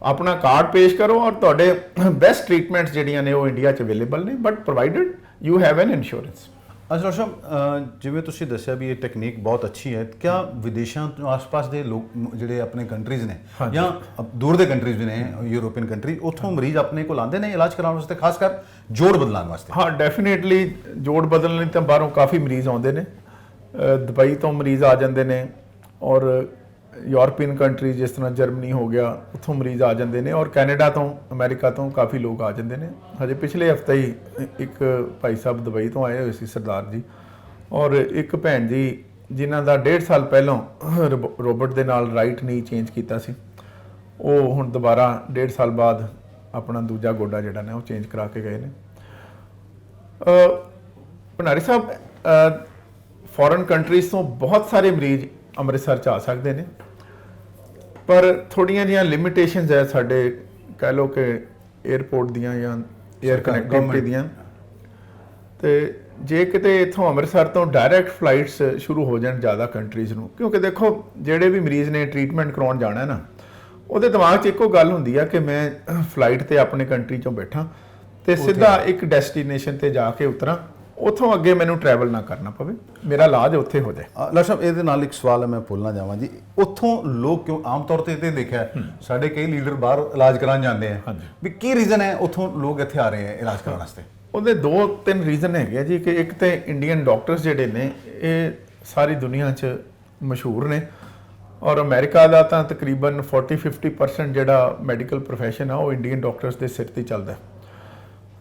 ਆਪਣਾ ਕਾਰਡ ਪੇਸ਼ ਕਰੋ ਔਰ ਤੁਹਾਡੇ ਬੈਸਟ ਟ੍ਰੀਟਮੈਂਟਸ ਜਿਹੜੀਆਂ ਨੇ ਉਹ ਇੰਡੀਆ 'ਚ ਅਵੇਲੇਬਲ ਨੇ, but provided you have an insurance. अच्छा डॉक्टर साहब, जिवें तुसीं दस्सिया भी ये टेक्निक बहुत अच्छी है, क्या विदेशों तो आस-पास ਦੇ ਲੋਕ ਜਿਹੜੇ ਆਪਣੇ ਕੰਟਰੀਜ਼ ਨੇ ਜਾਂ ਦੂਰ ਦੇ ਕੰਟਰੀਜ਼ ਵੀ ਨੇ, ਯੂਰੋਪੀਅਨ ਕੰਟਰੀ, ਉੱਥੋਂ ਮਰੀਜ਼ ਆਪਣੇ ਕੋਲ ਆਉਂਦੇ ਨੇ ਇਲਾਜ ਕਰਾਉਣ ਵਾਸਤੇ, ਖਾਸ ਕਰ ਜੋੜ ਬਦਲਾਉਣ ਵਾਸਤੇ? ਹਾਂ, ਡੈਫੀਨੇਟਲੀ ਜੋੜ ਬਦਲਣ ਲਈ ਤਾਂ ਬਾਹਰੋਂ ਕਾਫੀ ਮਰੀਜ਼ ਆਉਂਦੇ ਨੇ। ਦੁਬਈ ਤੋਂ ਮਰੀਜ਼ ਆ ਜਾਂਦੇ ਨੇ ਔਰ ਯੂਰਪੀਅਨ ਕੰਟਰੀ ਜਿਸ ਤਰ੍ਹਾਂ ਜਰਮਨੀ ਹੋ ਗਿਆ, ਉੱਥੋਂ ਮਰੀਜ਼ ਆ ਜਾਂਦੇ ਨੇ, ਔਰ ਕੈਨੇਡਾ ਤੋਂ, ਅਮਰੀਕਾ ਤੋਂ ਕਾਫੀ ਲੋਕ ਆ ਜਾਂਦੇ ਨੇ। ਹਜੇ ਪਿਛਲੇ ਹਫਤੇ ਹੀ ਇੱਕ ਭਾਈ ਸਾਹਿਬ ਦੁਬਈ ਤੋਂ ਆਏ ਹੋਏ ਸੀ, ਸਰਦਾਰ ਜੀ, ਔਰ ਇੱਕ ਭੈਣ ਜੀ ਜਿਨ੍ਹਾਂ ਦਾ 1.5 ਸਾਲ ਪਹਿਲਾਂ ਰੋਬੋਟ ਦੇ ਨਾਲ ਰਾਈਟ ਨੀ ਚੇਂਜ ਕੀਤਾ ਸੀ, ਉਹ ਹੁਣ ਦੁਬਾਰਾ 1.5 ਸਾਲ ਬਾਅਦ ਆਪਣਾ ਦੂਜਾ ਗੋਡਾ ਜਿਹੜਾ ਨੇ ਉਹ ਚੇਂਜ ਕਰਾ ਕੇ ਗਏ ਨੇ। ਭੰਡਾਰੀ ਸਾਹਿਬ, ਫੋਰਨ ਕੰਟਰੀਜ਼ ਤੋਂ ਬਹੁਤ ਸਾਰੇ ਮਰੀਜ਼ ਅੰਮ੍ਰਿਤਸਰ 'ਚ ਆ ਸਕਦੇ ਨੇ, ਪਰ ਥੋੜ੍ਹੀਆਂ ਜਿਹੀਆਂ ਲਿਮਿਟੇਸ਼ਨਸ ਹੈ ਸਾਡੇ, ਕਹਿ ਲਓ ਕਿ 에ਅਰਪੋਰਟ ਦੀਆਂ ਜਾਂ 에ਅਰ ਕਨੈਕਟੀਵਿਟੀ ਦੀਆਂ। ਤੇ ਜੇ ਕਿਤੇ ਇੱਥੋਂ ਅੰਮ੍ਰਿਤਸਰ ਤੋਂ ਡਾਇਰੈਕਟ ਫਲਾਈਟਸ ਸ਼ੁਰੂ ਹੋ ਜਾਣ ਜ਼ਿਆਦਾ ਕੰਟਰੀਜ਼ ਨੂੰ, ਕਿਉਂਕਿ ਦੇਖੋ ਜਿਹੜੇ ਵੀ ਮਰੀਜ਼ ਨੇ ਟ੍ਰੀਟਮੈਂਟ ਕਰਾਉਣ ਜਾਣਾ ਨਾ, ਉਹਦੇ ਦਿਮਾਗ 'ਚ ਇੱਕੋ ਗੱਲ ਹੁੰਦੀ ਆ ਕਿ ਮੈਂ ਫਲਾਈਟ 'ਤੇ ਆਪਣੇ ਕੰਟਰੀ 'ਚੋਂ ਬੈਠਾਂ ਤੇ ਸਿੱਧਾ ਇੱਕ ਡੈਸਟੀਨੇਸ਼ਨ 'ਤੇ ਜਾ ਕੇ ਉਤਰਾਂ, ਉੱਥੋਂ ਅੱਗੇ ਮੈਨੂੰ ਟਰੈਵਲ ਨਾ ਕਰਨਾ ਪਵੇ, ਮੇਰਾ ਇਲਾਜ ਉੱਥੇ ਹੋ ਜਾਏ। ਡਾਕਟਰ ਸਾਹਿਬ, ਇਹਦੇ ਨਾਲ ਇੱਕ ਸਵਾਲ ਹੈ, ਮੈਂ ਭੁੱਲਣਾ ਜਾਵਾਂ ਜੀ, ਉੱਥੋਂ ਲੋਕ ਕਿਉਂ ਆਮ ਤੌਰ ਤੇ ਇਹ ਦੇਖਿਆ ਸਾਡੇ ਕਈ ਲੀਡਰ ਬਾਹਰ ਇਲਾਜ ਕਰਾਉਣ ਜਾਂਦੇ ਆ, ਵੀ ਕੀ ਰੀਜ਼ਨ ਹੈ ਉੱਥੋਂ ਲੋਕ ਇੱਥੇ ਆ ਰਹੇ ਆ ਇਲਾਜ ਕਰਾਉਣ ਵਾਸਤੇ? ਉਹਦੇ 2-3 ਰੀਜ਼ਨ ਹੈਗੇ ਆ ਜੀ, ਕਿ ਇੱਕ ਤੇ ਇੰਡੀਅਨ ਡਾਕਟਰਸ ਜਿਹੜੇ ਨੇ ਇਹ ਸਾਰੀ ਦੁਨੀਆ 'ਚ ਮਸ਼ਹੂਰ ਨੇ, ਔਰ ਅਮਰੀਕਾ ਦਾ ਤਾਂ ਤਕਰੀਬਨ 40-50% ਜਿਹੜਾ ਮੈਡੀਕਲ ਪ੍ਰੋਫੈਸ਼ਨ ਆ ਉਹ ਇੰਡੀਅਨ ਡਾਕਟਰਸ ਦੇ ਸਿਰ ਤੇ ਚੱਲਦਾ।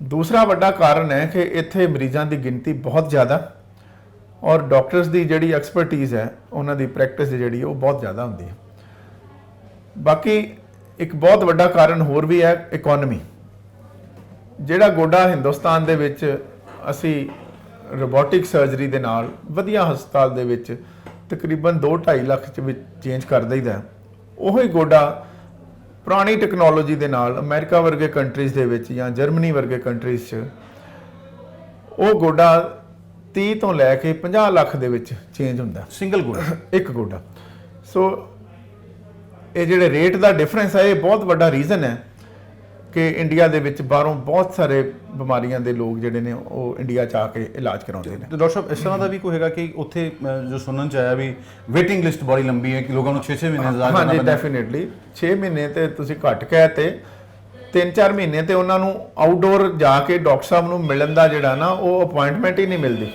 ਦੂਸਰਾ ਵੱਡਾ ਕਾਰਨ ਹੈ ਕਿ ਇੱਥੇ ਮਰੀਜ਼ਾਂ ਦੀ ਗਿਣਤੀ ਬਹੁਤ ਜ਼ਿਆਦਾ, ਔਰ ਡਾਕਟਰਸ ਦੀ ਜਿਹੜੀ ਐਕਸਪਰਟੀਜ਼ ਹੈ, ਉਹਨਾਂ ਦੀ ਪ੍ਰੈਕਟਿਸ ਜਿਹੜੀ ਉਹ ਬਹੁਤ ਜ਼ਿਆਦਾ ਹੁੰਦੀ ਹੈ। ਬਾਕੀ ਇੱਕ ਬਹੁਤ ਵੱਡਾ ਕਾਰਨ ਹੋਰ ਵੀ ਹੈ, ਇਕਨੋਮੀ। ਜਿਹੜਾ ਗੋਡਾ ਹਿੰਦੁਸਤਾਨ ਦੇ ਵਿੱਚ ਅਸੀਂ ਰੋਬੋਟਿਕ ਸਰਜਰੀ ਦੇ ਨਾਲ ਵਧੀਆ ਹਸਪਤਾਲ ਦੇ ਵਿੱਚ ਤਕਰੀਬਨ 2-2.5 ਲੱਖ 'ਚ ਵਿੱਚ ਚੇਂਜ ਕਰ ਦਈਦਾ, ਉਹੀ ਗੋਡਾ ਪੁਰਾਣੀ ਟੈਕਨੋਲੋਜੀ ਦੇ ਨਾਲ ਅਮਰੀਕਾ ਵਰਗੇ ਕੰਟਰੀਜ਼ ਦੇ ਵਿੱਚ ਜਾਂ ਜਰਮਨੀ ਵਰਗੇ ਕੰਟਰੀਜ਼ 'ਚ ਉਹ ਗੋਡਾ 30 ਤੋਂ ਲੈ ਕੇ 50 ਲੱਖ ਦੇ ਵਿੱਚ ਚੇਂਜ ਹੁੰਦਾ, ਸਿੰਗਲ ਗੋਡਾ, ਇੱਕ ਗੋਡਾ। ਸੋ ਇਹ ਜਿਹੜੇ ਰੇਟ ਦਾ ਡਿਫਰੈਂਸ ਹੈ, ਇਹ ਬਹੁਤ ਵੱਡਾ ਰੀਜ਼ਨ ਹੈ ਕਿ ਇੰਡੀਆ ਦੇ ਵਿੱਚ ਬਾਹਰੋਂ ਬਹੁਤ ਸਾਰੇ ਬਿਮਾਰੀਆਂ ਦੇ ਲੋਕ ਜਿਹੜੇ ਨੇ ਉਹ ਇੰਡੀਆ 'ਚ ਆ ਕੇ ਇਲਾਜ ਕਰਾਉਂਦੇ ਨੇ। ਤੇ ਡਾਕਟਰ ਸਾਹਿਬ ਇਸ ਤਰ੍ਹਾਂ ਦਾ ਵੀ ਕੋਈ ਹੈਗਾ ਕਿ ਉੱਥੇ ਜੋ ਸੁਣਨ ਚ ਆਇਆ ਵੀ ਵੇਟਿੰਗ ਲਿਸਟ ਬੜੀ ਲੰਬੀ ਹੈ ਕਿ ਲੋਕਾਂ ਨੂੰ 6-6 ਮਹੀਨੇ ਇੰਤਜ਼ਾਰ ਕਰਨਾ ਹਾਂਜੀ, ਪੈਂਦਾ ਹੈ? ਡੈਫੀਨਿਟਲੀ 6 ਮਹੀਨੇ ਤੇ ਤੁਸੀਂ ਘੱਟ ਕਹਿ ਤੇ 3-4 ਮਹੀਨੇ ਤੇ ਉਹਨਾਂ ਨੂੰ ਆਊਟਡੋਰ ਜਾ ਕੇ ਡਾਕਟਰ ਸਾਹਿਬ ਨੂੰ ਮਿਲਣ ਦਾ ਜਿਹੜਾ ਨਾ ਉਹ ਅਪਾਇੰਟਮੈਂਟ ਹੀ ਨਹੀਂ ਮਿਲਦੀ।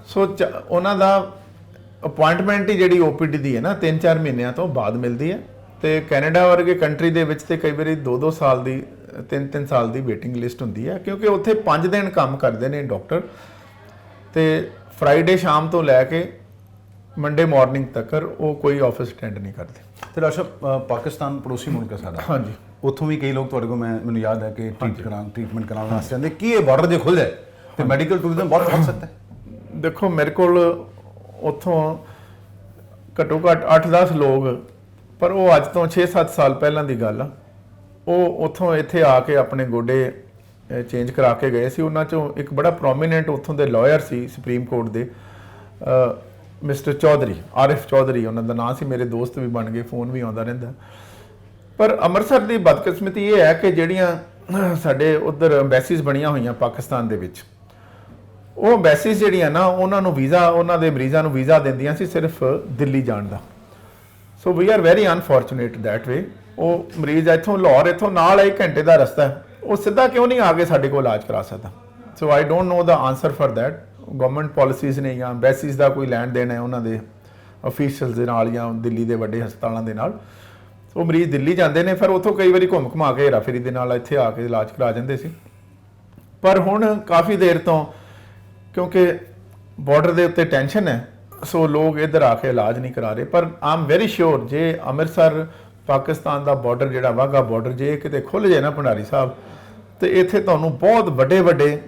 ਸੋ ਉਹਨਾਂ ਦਾ ਅਪਾਇੰਟਮੈਂਟ ਹੀ ਜਿਹੜੀ ਓਪੀਡੀ ਦੀ ਹੈ ਨਾ 3-4 ਮਹੀਨਿਆਂ ਤੋਂ ਬਾਅਦ ਮਿਲਦੀ ਹੈ। ਤੇ ਕੈਨੇਡਾ ਵਰਗੇ ਕੰਟਰੀ ਦੇ ਵਿੱਚ ਤੇ ਕਈ ਵਾਰੀ 2-2 ਸਾਲ ਦੀ 3-3 ਸਾਲ ਦੀ ਵੇਟਿੰਗ ਲਿਸਟ ਹੁੰਦੀ ਹੈ, ਕਿਉਂਕਿ ਉੱਥੇ 5 ਦਿਨ ਕੰਮ ਕਰਦੇ ਨੇ ਡਾਕਟਰ ਤੇ ਫਰਾਈਡੇ ਸ਼ਾਮ ਤੋਂ ਲੈ ਕੇ ਮੰਡੇ ਮਾਰਨਿੰਗ ਤੱਕ ਉਹ ਕੋਈ ਆਫਿਸ ਅਟੈਂਡ ਨਹੀਂ ਕਰਦੇ। ਤੇ ਡਾਕਟਰ ਸਾਹਿਬ ਪਾਕਿਸਤਾਨ ਪੜੋਸੀ ਮੁਲਕ ਹੈ ਸਾਡਾ, ਹਾਂਜੀ, ਉੱਥੋਂ ਵੀ ਕਈ ਲੋਕ ਤੁਹਾਡੇ ਕੋਲ ਮੈਨੂੰ ਯਾਦ ਹੈ ਕਿ ਟ੍ਰੀਟਮੈਂਟ ਕਰਾਉਣ ਵਾਸਤੇ ਆਉਂਦੇ। ਕੀ ਇਹ ਬਾਰਡਰ ਜੇ ਖੁੱਲ ਜਾਏ ਤੇ ਮੈਡੀਕਲ ਟੂਰਿਜ਼ਮ ਬਹੁਤ ਵੱਧ ਸਕਦਾ ਹੈ? ਦੇਖੋ ਮੇਰੇ ਕੋਲ ਉੱਥੋਂ ਘੱਟੋ ਘੱਟ 8-10 ਲੋਕ, ਪਰ ਉਹ ਅੱਜ ਤੋਂ 6-7 ਸਾਲ ਪਹਿਲਾਂ ਦੀ ਗੱਲ ਆ, ਉਹ ਉੱਥੋਂ ਇੱਥੇ ਆ ਕੇ ਆਪਣੇ ਗੋਡੇ ਚੇਂਜ ਕਰਾ ਕੇ ਗਏ ਸੀ। ਉਹਨਾਂ ਚੋਂ ਇੱਕ ਬੜਾ ਪ੍ਰੋਮੀਨੈਂਟ ਉੱਥੋਂ ਦੇ ਲਾਇਰ ਸੀ ਸੁਪਰੀਮ ਕੋਰਟ ਦੇ, ਮਿਸਟਰ ਚੌਧਰੀ, ਆਰਿਫ ਚੌਧਰੀ ਉਹਨਾਂ ਦਾ ਨਾਂ ਸੀ। ਮੇਰੇ ਦੋਸਤ ਵੀ ਬਣ ਗਏ, ਫੋਨ ਵੀ ਆਉਂਦਾ ਰਹਿੰਦਾ। ਪਰ ਅੰਮ੍ਰਿਤਸਰ ਦੀ ਬਦਕਿਸਮਤੀ ਇਹ ਹੈ ਕਿ ਜਿਹੜੀਆਂ ਸਾਡੇ ਉੱਧਰ ਐਮਬੈਸੀਜ਼ ਬਣੀਆਂ ਹੋਈਆਂ ਪਾਕਿਸਤਾਨ ਦੇ ਵਿੱਚ, ਉਹ ਐਮਬੈਸੀਜ਼ ਜਿਹੜੀਆਂ ਨਾ ਉਹਨਾਂ ਨੂੰ ਵੀਜ਼ਾ, ਉਹਨਾਂ ਦੇ ਮਰੀਜ਼ਾਂ ਨੂੰ ਵੀਜ਼ਾ ਦਿੰਦੀਆਂ ਸੀ ਸਿਰਫ ਦਿੱਲੀ ਜਾਣ ਦਾ। So we are very unfortunate that way. ਉਹ ਮਰੀਜ਼ ਇੱਥੋਂ ਲਾਹੌਰ, ਇੱਥੋਂ ਨਾਲ 1 ਘੰਟੇ ਦਾ ਰਸਤਾ ਹੈ, ਉਹ ਸਿੱਧਾ ਕਿਉਂ ਨਹੀਂ ਆ ਕੇ ਸਾਡੇ ਕੋਲ ਇਲਾਜ ਕਰਾ ਸਕਦਾ? So I don't know the answer for that. Government policies ਨੇ ਜਾਂ ਐਮਬੈਸੀਜ਼ ਦਾ ਕੋਈ ਲੈਣ ਦੇਣ ਹੈ ਉਹਨਾਂ ਦੇ ਅਫੀਸ਼ੀਅਲਸ ਦੇ ਨਾਲ ਜਾਂ ਦਿੱਲੀ ਦੇ ਵੱਡੇ ਹਸਪਤਾਲਾਂ ਦੇ ਨਾਲ। ਉਹ ਮਰੀਜ਼ ਦਿੱਲੀ ਜਾਂਦੇ ਨੇ, ਫਿਰ ਉੱਥੋਂ ਕਈ ਵਾਰੀ ਘੁੰਮ ਕੇ ਹੇਰਾਫੇਰੀ ਦੇ ਨਾਲ ਇੱਥੇ ਆ ਕੇ ਇਲਾਜ ਕਰਾ ਜਾਂਦੇ ਸੀ। ਪਰ ਹੁਣ ਕਾਫੀ ਦੇਰ ਤੋਂ ਕਿਉਂਕਿ ਬਾਰਡਰ ਦੇ ਉੱਤੇ ਟੈਨਸ਼ਨ ਹੈ, ਸੋ ਲੋਕ ਇੱਧਰ ਆ ਕੇ ਇਲਾਜ ਨਹੀਂ ਕਰਾ ਰਹੇ। ਪਰ ਆਮ ਵੈਰੀ ਸ਼ੋਰ ਜੇ ਅੰਮ੍ਰਿਤਸਰ ਪਾਕਿਸਤਾਨ ਦਾ ਬਾਰਡਰ ਜਿਹੜਾ ਵਾਘਾ ਬਾਰਡਰ ਜੇ ਕਿਤੇ ਖੁੱਲ ਜਾਏ ਨਾ ਭੰਡਾਰੀ ਸਾਹਿਬ, ਤੇ ਇੱਥੇ ਤੁਹਾਨੂੰ ਬਹੁਤ ਵੱਡੇ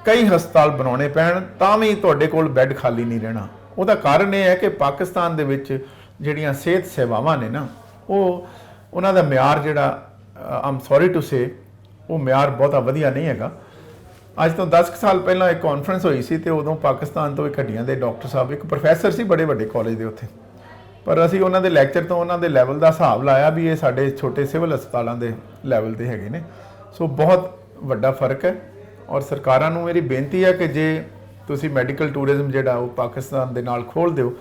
ਕਈ ਹਸਪਤਾਲ ਬਣਾਉਣੇ ਪੈਣ ਤਾਂ ਵੀ ਤੁਹਾਡੇ ਕੋਲ ਬੈੱਡ ਖਾਲੀ ਨਹੀਂ ਰਹਿਣਾ। ਉਹਦਾ ਕਾਰਨ ਇਹ ਹੈ ਕਿ ਪਾਕਿਸਤਾਨ ਦੇ ਵਿੱਚ ਜਿਹੜੀਆਂ ਸਿਹਤ ਸੇਵਾਵਾਂ ਨੇ ਨਾ, ਉਹ ਉਹਨਾਂ ਦਾ ਮਿਆਰ ਜਿਹੜਾ ਆਮ ਸੌਰੀ ਟੂ ਸੇ, ਉਹ ਮਿਆਰ ਬਹੁਤਾ ਵਧੀਆ ਨਹੀਂ ਹੈਗਾ। ਅੱਜ ਤੋਂ 10 ਸਾਲ ਪਹਿਲਾਂ ਇੱਕ ਕਾਨਫਰੰਸ ਹੋਈ ਸੀ ਤੇ ਉਦੋਂ ਪਾਕਿਸਤਾਨ ਤੋਂ ਇੱਕ ਹੱਡੀਆਂ ਦੇ ਡਾਕਟਰ ਸਾਹਿਬ, ਇੱਕ ਪ੍ਰੋਫੈਸਰ ਸੀ ਬੜੇ ਵੱਡੇ ਕਾਲਜ ਦੇ ਉੱਥੇ, ਪਰ ਅਸੀਂ ਉਹਨਾਂ ਦੇ ਲੈਕਚਰ ਤੋਂ ਉਹਨਾਂ ਦੇ ਲੈਵਲ ਦਾ ਹਿਸਾਬ ਲਾਇਆ ਵੀ ਇਹ ਸਾਡੇ ਛੋਟੇ ਸਿਵਲ ਹਸਪਤਾਲਾਂ ਦੇ ਲੈਵਲ ਤੇ ਹੈਗੇ ਨੇ। ਸੋ ਬਹੁਤ ਵੱਡਾ ਫਰਕ ਹੈ। ਔਰ ਸਰਕਾਰਾਂ ਨੂੰ ਮੇਰੀ ਬੇਨਤੀ ਹੈ ਕਿ ਜੇ ਤੁਸੀਂ ਮੈਡੀਕਲ ਟੂਰਿਜ਼ਮ ਜਿਹੜਾ ਉਹ ਪਾਕਿਸਤਾਨ ਦੇ ਨਾਲ ਖੋਲ ਦਿਓ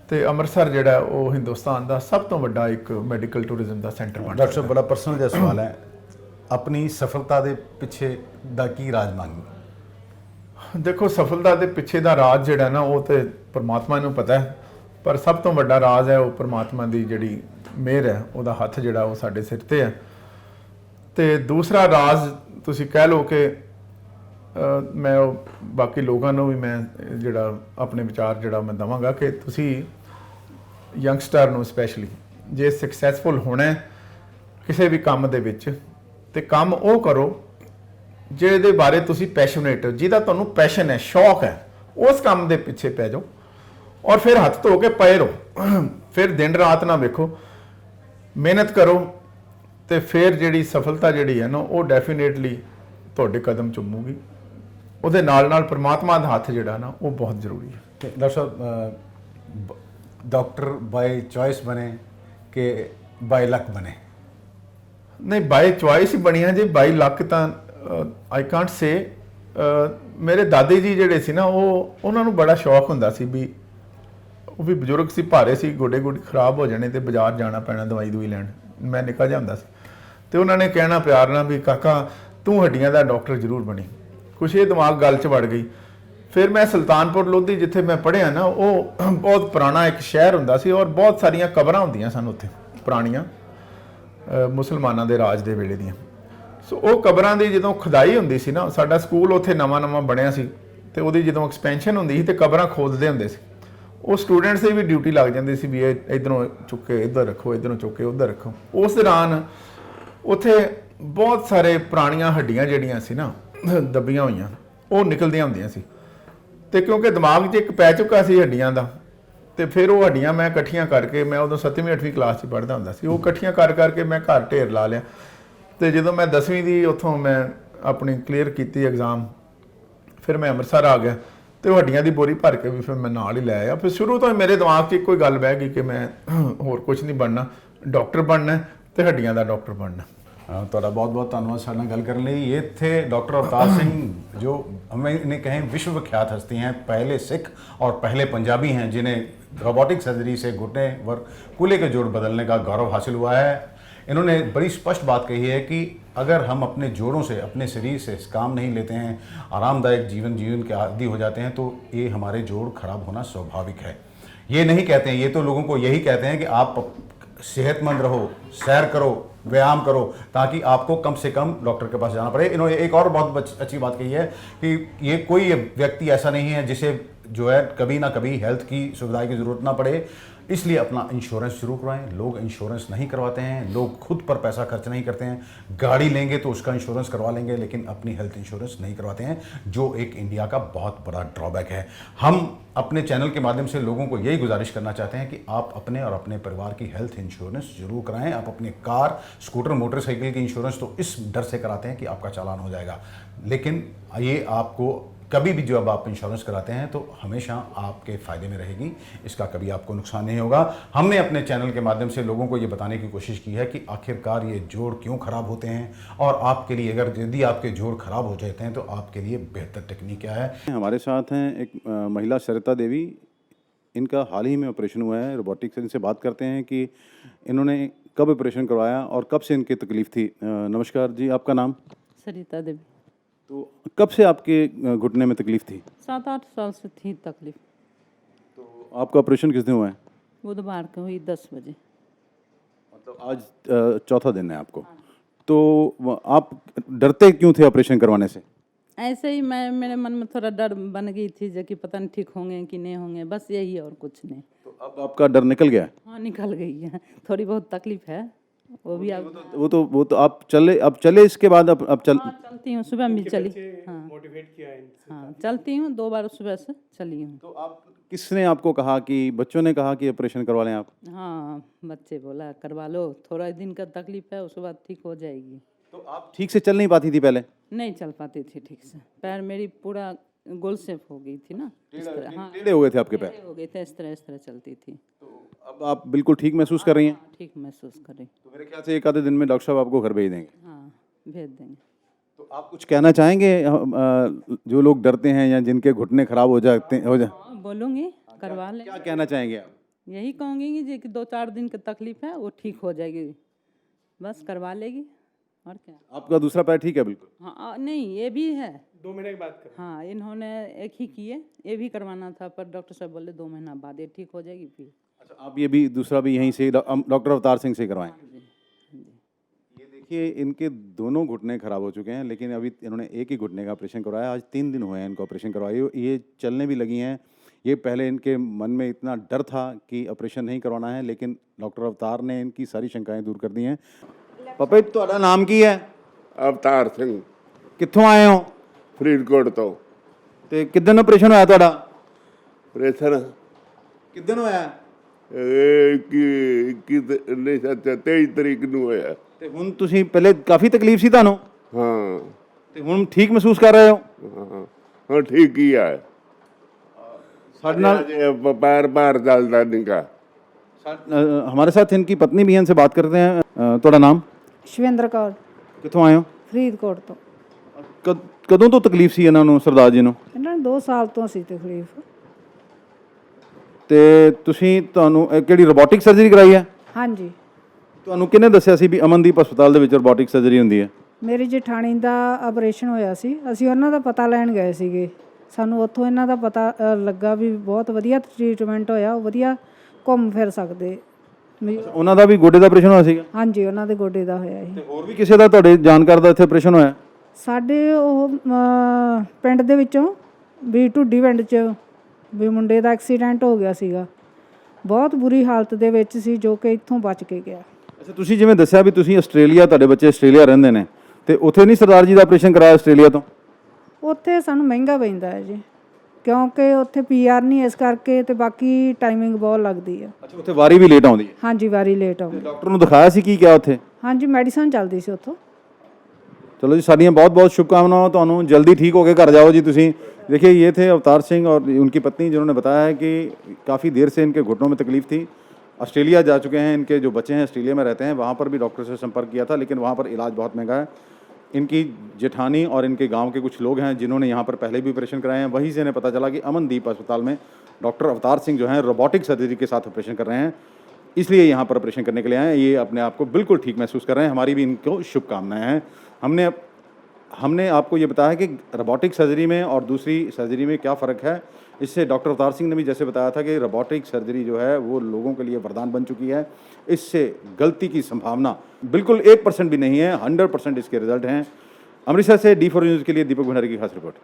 ਤੇ ਅੰਮ੍ਰਿਤਸਰ ਜਿਹੜਾ ਉਹ ਹਿੰਦੁਸਤਾਨ ਦਾ ਸਭ ਤੋਂ ਵੱਡਾ ਇੱਕ ਮੈਡੀਕਲ ਟੂਰਿਜ਼ਮ ਦਾ ਸੈਂਟਰ ਬਣ ਡਾਕਟਰ ਸਾਹਿਬ ਬੜਾ ਪਰਸਨਲ ਜਿਹਾ ਸਵਾਲ ਹੈ, ਆਪਣੀ ਸਫਲਤਾ ਦੇ ਪਿੱਛੇ ਦਾ ਕੀ ਰਾਜ ਮੰਗੀ? ਦੇਖੋ, ਸਫਲਤਾ ਦੇ ਪਿੱਛੇ ਦਾ ਰਾਜ ਜਿਹੜਾ ਨਾ ਉਹ ਤੇ ਪਰਮਾਤਮਾ ਨੂੰ ਪਤਾ ਹੈ, ਪਰ ਸਭ ਤੋਂ ਵੱਡਾ ਰਾਜ ਹੈ ਉਹ ਪਰਮਾਤਮਾ ਦੀ ਜਿਹੜੀ ਮਿਹਰ ਹੈ, ਉਹਦਾ ਹੱਥ ਜਿਹੜਾ ਉਹ ਸਾਡੇ ਸਿਰ ਤੇ ਹੈ। ਤੇ ਦੂਸਰਾ ਰਾਜ ਤੁਸੀਂ ਕਹਿ ਲਓ ਕਿ ਮੈਂ ਉਹ ਬਾਕੀ ਲੋਕਾਂ ਨੂੰ ਵੀ ਮੈਂ ਜਿਹੜਾ ਆਪਣੇ ਵਿਚਾਰ ਜਿਹੜਾ ਮੈਂ ਦਵਾਂਗਾ ਕਿ ਤੁਸੀਂ ਯੰਗਸਟਰ ਨੂੰ ਸਪੈਸ਼ਲੀ ਜੇ ਸਕਸੈਸਫੁਲ ਹੋਣਾ ਕਿਸੇ ਵੀ ਕੰਮ ਦੇ ਵਿੱਚ, ਤੇ ਕੰਮ ਉਹ ਕਰੋ ਜਿਹਦੇ ਬਾਰੇ ਤੁਸੀਂ ਪੈਸ਼ਨੇਟ ਹੋ, ਜਿਹਦਾ ਤੁਹਾਨੂੰ ਪੈਸ਼ਨ ਹੈ, ਸ਼ੌਕ ਹੈ, ਉਸ ਕੰਮ ਦੇ ਪਿੱਛੇ ਪੈ ਜਾਓ ਔਰ ਫਿਰ ਹੱਥ ਧੋ ਕੇ ਪਏ ਰਹੋ। ਫਿਰ ਦਿਨ ਰਾਤ ਨਾ ਵੇਖੋ, ਮਿਹਨਤ ਕਰੋ ਤੇ ਫਿਰ ਜਿਹੜੀ ਸਫਲਤਾ ਜਿਹੜੀ ਹੈ ਨਾ ਉਹ ਡੈਫੀਨੇਟਲੀ ਤੁਹਾਡੇ ਕਦਮ ਚੁੰਮੂਗੀ। ਉਹਦੇ ਨਾਲ ਪਰਮਾਤਮਾ ਦਾ ਹੱਥ ਜਿਹੜਾ ਨਾ ਉਹ ਬਹੁਤ ਜ਼ਰੂਰੀ ਹੈ। ਤੇ ਡਾਕਟਰ ਸਾਹਿਬ ਡਾਕਟਰ ਬਾਈ ਚॉइस ਬਣੇ ਕਿ ਬਾਈ ਲੱਕ ਬਣੇ? ਨਹੀਂ, ਬਾਈ ਚੁਆਇਸ ਹੀ ਬਣੀਆਂ ਜੇ, ਬਾਈ ਲੱਕ ਤਾਂ ਆਈ ਕਾਂਟ ਸੇ। ਮੇਰੇ ਦਾਦੀ ਜੀ ਜਿਹੜੇ ਸੀ ਨਾ ਉਹਨਾਂ ਨੂੰ ਬੜਾ ਸ਼ੌਕ ਹੁੰਦਾ ਸੀ ਵੀ, ਉਹ ਵੀ ਬਜ਼ੁਰਗ ਸੀ, ਭਾਰੇ ਸੀ, ਗੋਡੇ ਖਰਾਬ ਹੋ ਜਾਣੇ ਤੇ ਬਾਜ਼ਾਰ ਜਾਣਾ ਪੈਣਾ ਦਵਾਈ ਲੈਣ। ਮੈਂ ਨਿੱਕਾ ਜਿਹਾ ਹੁੰਦਾ ਸੀ ਤੇ ਉਹਨਾਂ ਨੇ ਕਹਿਣਾ ਪਿਆਰ ਨਾਲ ਵੀ ਕਾਕਾ ਤੂੰ ਹੱਡੀਆਂ ਦਾ ਡਾਕਟਰ ਜ਼ਰੂਰ ਬਣੀ। ਕੁਛ ਇਹ ਦਿਮਾਗ ਗੱਲ 'ਚ ਵੜ ਗਈ। ਫਿਰ ਮੈਂ ਸੁਲਤਾਨਪੁਰ ਲੋਧੀ ਜਿੱਥੇ ਮੈਂ ਪੜ੍ਹਿਆ ਨਾ, ਉਹ ਬਹੁਤ ਪੁਰਾਣਾ ਇੱਕ ਸ਼ਹਿਰ ਹੁੰਦਾ ਸੀ ਔਰ ਬਹੁਤ ਸਾਰੀਆਂ ਕਬਰਾਂ ਹੁੰਦੀਆਂ ਸਨ ਉੱਥੇ ਪੁਰਾਣੀਆਂ, ਮੁਸਲਮਾਨਾਂ ਦੇ ਰਾਜ ਦੇ ਵੇਲੇ ਦੀਆਂ। ਸੋ ਉਹ ਕਬਰਾਂ ਦੀ ਜਦੋਂ ਖੁਦਾਈ ਹੁੰਦੀ ਸੀ ਨਾ, ਸਾਡਾ ਸਕੂਲ ਉੱਥੇ ਨਵਾਂ ਬਣਿਆ ਸੀ ਤੇ ਉਹਦੀ ਜਦੋਂ ਐਕਸਪੈਂਸ਼ਨ ਹੁੰਦੀ ਸੀ ਤੇ ਕਬਰਾਂ ਖੋਦਦੇ ਹੁੰਦੇ ਸੀ, ਉਹ ਸਟੂਡੈਂਟਸ ਦੀ ਵੀ ਡਿਊਟੀ ਲੱਗ ਜਾਂਦੀ ਸੀ ਵੀ ਇਹ ਇਧਰੋਂ ਚੁੱਕ ਕੇ ਇੱਧਰ ਰੱਖੋ, ਇਧਰੋਂ ਚੁੱਕ ਕੇ ਉੱਧਰ ਰੱਖੋ। ਉਸ ਦੌਰਾਨ ਉੱਥੇ ਬਹੁਤ ਸਾਰੇ ਪੁਰਾਣੀਆਂ ਹੱਡੀਆਂ ਜਿਹੜੀਆਂ ਸੀ ਨਾ ਦੱਬੀਆਂ ਹੋਈਆਂ, ਉਹ ਨਿਕਲਦੀਆਂ ਹੁੰਦੀਆਂ ਸੀ। ਤੇ ਕਿਉਂਕਿ ਦਿਮਾਗ 'ਚ ਇੱਕ ਪੈ ਚੁੱਕਾ ਸੀ ਹੱਡੀਆਂ ਦਾ, ਤੇ ਫਿਰ ਉਹ ਹੱਡੀਆਂ ਮੈਂ ਇਕੱਠੀਆਂ ਕਰਕੇ, ਮੈਂ ਉਦੋਂ 7ਵੀਂ 8ਵੀਂ ਕਲਾਸ 'ਚ ਪੜ੍ਹਦਾ ਹੁੰਦਾ ਸੀ, ਉਹ ਇਕੱਠੀਆਂ ਕਰਕੇ ਮੈਂ ਘਰ ਢੇਰ ਲਾ ਲਿਆ। ਤੇ ਜਦੋਂ ਮੈਂ 10ਵੀਂ ਦੀ ਉੱਥੋਂ ਮੈਂ ਆਪਣੀ ਕਲੀਅਰ ਕੀਤੀ ਐਗਜ਼ਾਮ, ਫਿਰ ਮੈਂ ਅੰਮ੍ਰਿਤਸਰ ਆ ਗਿਆ ਤੇ ਉਹ ਹੱਡੀਆਂ ਦੀ ਬੋਰੀ ਭਰ ਕੇ ਵੀ ਫਿਰ ਮੈਂ ਨਾਲ ਹੀ ਲੈ ਆਇਆ। ਫਿਰ ਸ਼ੁਰੂ ਤੋਂ ਹੀ ਮੇਰੇ ਦਿਮਾਗ 'ਚ ਇੱਕੋ ਹੀ ਗੱਲ ਬਹਿ ਗਈ ਕਿ ਮੈਂ ਹੋਰ ਕੁਝ ਨਹੀਂ ਬਣਨਾ, ਡਾਕਟਰ ਬਣਨਾ ਤੇ ਹੱਡੀਆਂ ਦਾ ਡਾਕਟਰ ਬਣਨਾ। ਤੁਹਾਡਾ ਬਹੁਤ ਬਹੁਤ ਧੰਨਵਾਦ ਸਾਡੇ ਨਾਲ ਗੱਲ ਕਰਨ ਲਈ। ये थे डॉक्टर अवतार सिंह, जो हमें इन्हें कहें विश्वविख्यात हस्ती हैं, पहले सिख और पहले पंजाबी हैं जिन्हें रोबोटिक सर्जरी से घुटने व कूल्हे के जोड़ बदलने का गौरव हासिल हुआ है। इन्होंने बड़ी स्पष्ट बात कही है कि अगर हम अपने जोड़ों से, अपने शरीर से काम नहीं लेते हैं, आरामदायक जीवन के आदी हो जाते हैं, तो ये हमारे जोड़ खराब होना स्वाभाविक है। ये नहीं कहते हैं, ये तो लोगों को यही कहते हैं कि आप सेहतमंद रहो, सैर करो, व्यायाम करो, ताकि आपको कम से कम डॉक्टर के पास जाना पड़े। इन्होंने एक और बहुत अच्छी बात कही है कि ये कोई व्यक्ति ऐसा नहीं है जिसे जो है कभी ना कभी हेल्थ की सुविधा की ज़रूरत ना पड़े, इसलिए अपना इंश्योरेंस शुरू करवाएं। लोग इंश्योरेंस नहीं करवाते हैं, लोग खुद पर पैसा खर्च नहीं करते हैं। गाड़ी लेंगे तो उसका इंश्योरेंस करवा लेंगे, लेकिन अपनी हेल्थ इंश्योरेंस नहीं करवाते हैं, जो एक इंडिया का बहुत बड़ा ड्रॉबैक है। हम अपने चैनल के माध्यम से लोगों को यही गुजारिश करना चाहते हैं कि आप अपने और अपने परिवार की हेल्थ इंश्योरेंस जरूर कराएं। आप अपने कार, स्कूटर, मोटरसाइकिल की इंश्योरेंस तो इस डर से कराते हैं कि आपका चालान हो जाएगा, लेकिन ये आपको कभी भी जब आप इंश्योरेंस कराते हैं तो हमेशा आपके फ़ायदे में रहेगी, इसका कभी आपको नुकसान नहीं होगा। हमने अपने चैनल के माध्यम से लोगों को ये बताने की कोशिश की है कि आखिरकार ये जोड़ क्यों ख़राब होते हैं, और आपके लिए अगर यदि आपके जोड़ ख़राब हो जाते हैं तो आपके लिए बेहतर टेक्निक क्या है। हमारे साथ हैं एक महिला सरिता देवी, इनका हाल ही में ऑपरेशन हुआ है रोबोटिक से। इनसे बात करते हैं कि इन्होंने कब ऑपरेशन करवाया और कब से इनकी तकलीफ़ थी। नमस्कार जी, आपका नाम? सरिता देवी। तो कब से आपके घुटने में तकलीफ़ थी? 7-8 साल से थी तकलीफ। तो आपका ऑपरेशन किस दिन हुआ है? बुधवार को हुई 10 बजे। मतलब आज चौथा दिन है आपको। तो आप डरते क्यों थे ऑपरेशन करवाने से? ऐसे ही मेरे मन में थोड़ा डर बन गई थी जो कि पता नहीं ठीक होंगे कि नहीं होंगे, बस यही और कुछ नहीं। तो अब आपका डर निकल गया है? हाँ, निकल गई है। थोड़ी बहुत तकलीफ है, वो भी अब वो तो आप चले इसके बाद अब चलती हूँ, सुबह भी चली। हाँ मोटिवेट किया है इनसे। हाँ, चलती हूँ, 2 बार सुबह से चली हूँ। तो आप किसने आपको कहा कि बच्चों ने कहा कि ऑपरेशन करवा लें आप? हाँ, बच्चे बोला करवा लो, थोड़ा दिन का तकलीफ है, उसके बाद ठीक हो जाएगी। तो आप ठीक से चल नहीं पाती थी पहले? नहीं चल पाती थी ठीक से, पैर मेरी पूरा गोल शेप हो गई थी ना, इस तरह। हाँ, टेढ़े हो गए थे आपके पैर? हो गए थे, इस तरह चलती थी। तो अब आप बिल्कुल ठीक महसूस कर रही हैं? हाँ, ठीक महसूस कर रही। तो मेरे ख्याल से एक आधे दिन में डॉक्टर साहब आपको घर भेज देंगे। हाँ, भेज देंगे। तो आप कुछ कहना चाहेंगे जो लोग डरते हैं या जिनके घुटने खराब हो जाते हैं हाँ, बोलूँगी करवा लें। क्या कहना चाहेंगे आप? यही कहूँगी कि 2-4 दिन की तकलीफ है, वो ठीक हो जाएगी, बस करवा लेगी और क्या। आपका दूसरा पैर ठीक है बिल्कुल? हाँ, नहीं ये भी है। 2 महीने की बात करें। हाँ, इन्होंने एक ही किए, ये भी करवाना था, पर डॉक्टर साहब बोले 2 महीना बाद ये ठीक हो जाएगी फिर। अच्छा, आप ये भी दूसरा भी यहीं से डॉक्टर अवतार सिंह से करवाएं? ये देखिए, इनके दोनों घुटने खराब हो चुके हैं, लेकिन अभी इन्होंने एक ही घुटने का ऑपरेशन करवाया। आज 3 दिन हुए हैं इनको ऑपरेशन करवाए, ये चलने भी लगी हैं। ये पहले इनके मन में इतना डर था कि ऑपरेशन नहीं करवाना है, लेकिन डॉक्टर अवतार ने इनकी सारी शंकाएं दूर कर दी हैं। पापा जी, ਤੁਹਾਡਾ ਨਾਮ ਕੀ ਹੈ? ਅਵਤਾਰ ਸਿੰਘ ਕਿੱਥੋਂ ਆਏ ਹੋ? ਫਰੀਦਕੋਟ ਤੋਂ। ਤੇ ਕਿੱਦਣ ਆਪਰੇਸ਼ਨ ਹੋਇਆ ਤੁਹਾਡਾ? ਆਪਰੇਸ਼ਨ ਕਿੱਦਣ ਹੋਇਆ? ਇਹ 23 ਤਰੀਕ ਨੂੰ ਹੋਇਆ। ਤੇ ਹੁਣ ਤੁਸੀਂ ਪਹਿਲੇ ਕਾਫੀ ਤਕਲੀਫ ਸੀ ਤੁਹਾਨੂੰ? ਹਾਂ ਤੇ ਹੁਣ ਠੀਕ ਮਹਿਸੂਸ ਕਰ ਰਹੇ ਹੋ? ਹਾਂ ਹੁਣ ਠੀਕ ਹੀ ਆ। ਸਾਡੇ ਨਾਲ पैर बार चलता निका। हमारे साथ इनकी पत्नी भी हैं, इनसे बात करते हैं। ਤੁਹਾਡਾ ਨਾਮ? ਸ਼ਿਵਿੰਦਰ ਕੌਰ, ਕਿੱਥੋਂ ਆਏ ਹੋ? ਫਰੀਦਕੋਟ ਤੋਂ। ਕਦੋਂ ਤੋਂ ਤਕਲੀਫ ਸੀ ਇਹਨਾਂ ਨੂੰ, ਸਰਦਾਰ ਜੀ ਨੂੰ? ਇਹਨਾਂ ਨੂੰ 2 ਸਾਲ ਤੋਂ ਸੀ ਤਕਲੀਫ। ਤੇ ਤੁਹਾਨੂੰ ਕਿਹੜੀ ਰੋਬੋਟਿਕ ਸਰਜਰੀ ਕਰਾਈ ਹੈ? ਹਾਂਜੀ, ਤੁਹਾਨੂੰ ਕਿਹਨੇ ਦੱਸਿਆ ਸੀ ਵੀ ਅਮਨਦੀਪ ਹਸਪਤਾਲ ਦੇ ਵਿੱਚ ਰੋਬੋਟਿਕ ਸਰਜਰੀ ਹੁੰਦੀ ਹੈ? ਮੇਰੀ ਜਠਾਣੀ ਦਾ ਆਪਰੇਸ਼ਨ ਹੋਇਆ ਸੀ, ਅਸੀਂ ਉਹਨਾਂ ਦਾ ਪਤਾ ਲੈਣ ਗਏ ਸੀਗੇ। ਸਾਨੂੰ ਉੱਥੋਂ ਇਹਨਾਂ ਦਾ ਪਤਾ ਲੱਗਾ ਵੀ ਬਹੁਤ ਵਧੀਆ ਟ੍ਰੀਟਮੈਂਟ ਹੋਇਆ, ਉਹ ਵਧੀਆ ਘੁੰਮ ਫਿਰ ਸਕਦੇ ਵੀ। ਉਹਨਾਂ ਦਾ ਵੀ ਗੋਡੇ ਦਾ ਆਪਰੇਸ਼ਨ ਹੋਇਆ ਸੀਗਾ? ਹਾਂਜੀ, ਉਹਨਾਂ ਦੇ ਗੋਡੇ ਦਾ ਹੋਇਆ ਸੀ। ਤੇ ਹੋਰ ਵੀ ਕਿਸੇ ਦਾ ਤੁਹਾਡੇ ਜਾਣਕਾਰ ਦਾ ਇੱਥੇ ਆਪਰੇਸ਼ਨ ਹੋਇਆ? ਸਾਡੇ ਉਹ ਪਿੰਡ ਦੇ ਵਿੱਚੋਂ ਵੀ ਢੁੱਡੀ ਪਿੰਡ 'ਚ ਵੀ ਮੁੰਡੇ ਦਾ ਐਕਸੀਡੈਂਟ ਹੋ ਗਿਆ ਸੀਗਾ, ਬਹੁਤ ਬੁਰੀ ਹਾਲਤ ਦੇ ਵਿੱਚ ਸੀ, ਜੋ ਕਿ ਇੱਥੋਂ ਬਚ ਕੇ ਗਿਆ। ਅੱਛਾ, ਤੁਸੀਂ ਜਿਵੇਂ ਦੱਸਿਆ ਵੀ ਤੁਸੀਂ ਆਸਟ੍ਰੇਲੀਆ, ਤੁਹਾਡੇ ਬੱਚੇ ਆਸਟ੍ਰੇਲੀਆ ਰਹਿੰਦੇ ਨੇ, ਤੇ ਉੱਥੇ ਨਹੀਂ ਸਰਦਾਰ ਜੀ ਦਾ ਆਪਰੇਸ਼ਨ ਕਰਾਇਆ ਆਸਟ੍ਰੇਲੀਆ ਤੋਂ? ਉੱਥੇ ਸਾਨੂੰ ਮਹਿੰਗਾ ਪੈਂਦਾ ਹੈ ਜੀ, ਕਿਉਂਕਿ ਉੱਥੇ PR ਨਹੀਂ, ਇਸ ਕਰਕੇ, ਤੇ ਬਾਕੀ ਟਾਈਮਿੰਗ ਬਹੁਤ ਲੱਗਦੀ ਆ। ਅੱਛਾ, ਉੱਥੇ ਵਾਰੀ ਵੀ ਲੇਟ ਆਉਂਦੀ ਹੈ? ਹਾਂਜੀ, ਵਾਰੀ ਲੇਟ ਆਉਂਦੀ। ਡਾਕਟਰ ਨੂੰ ਦਿਖਾਇਆ ਸੀ, ਕੀ ਕਿਹਾ ਉੱਥੇ? ਹਾਂਜੀ, ਮੈਡੀਸਨ ਚੱਲਦੀ ਸੀ ਉੱਥੋਂ। चलो जी, सारियाँ बहुत बहुत शुभकामनाएं, तो जल्दी ठीक होकर घर जाओ जी। तुसी देखिए, ये थे अवतार सिंह और उनकी पत्नी, जिन्होंने बताया है कि काफ़ी देर से इनके घुटनों में तकलीफ थी, ऑस्ट्रेलिया जा चुके हैं। इनके जो बच्चे हैं ऑस्ट्रेलिया में रहते हैं, वहाँ पर भी डॉक्टर से संपर्क किया था, लेकिन वहाँ पर इलाज बहुत महंगा है। इनकी जेठानी और इनके गांव के कुछ लोग हैं जिन्होंने यहाँ पर पहले भी ऑपरेशन कराए हैं। वहीं से इन्हें पता चला कि अमनदीप अस्पताल में डॉक्टर अवतार सिंह जो हैं रोबोटिक सर्जरी के साथ ऑपरेशन कर रहे हैं, इसलिए यहाँ पर ऑपरेशन करने के लिए आए हैं। ये अपने आप को बिल्कुल ठीक महसूस कर रहे हैं। हमारी भी इनको शुभकामनाएं हैं। हमने आपको ये बताया कि रोबोटिक सर्जरी में और दूसरी सर्जरी में क्या फ़र्क है। इससे डॉक्टर अवतार सिंह ने भी जैसे बताया था कि रोबोटिक सर्जरी जो है वो लोगों के लिए वरदान बन चुकी है। इससे गलती की संभावना बिल्कुल 1% भी नहीं है, 100% इसके रिजल्ट हैं। अमृतसर से D4 न्यूज़ के लिए दीपक भंडारी की खास रिपोर्ट।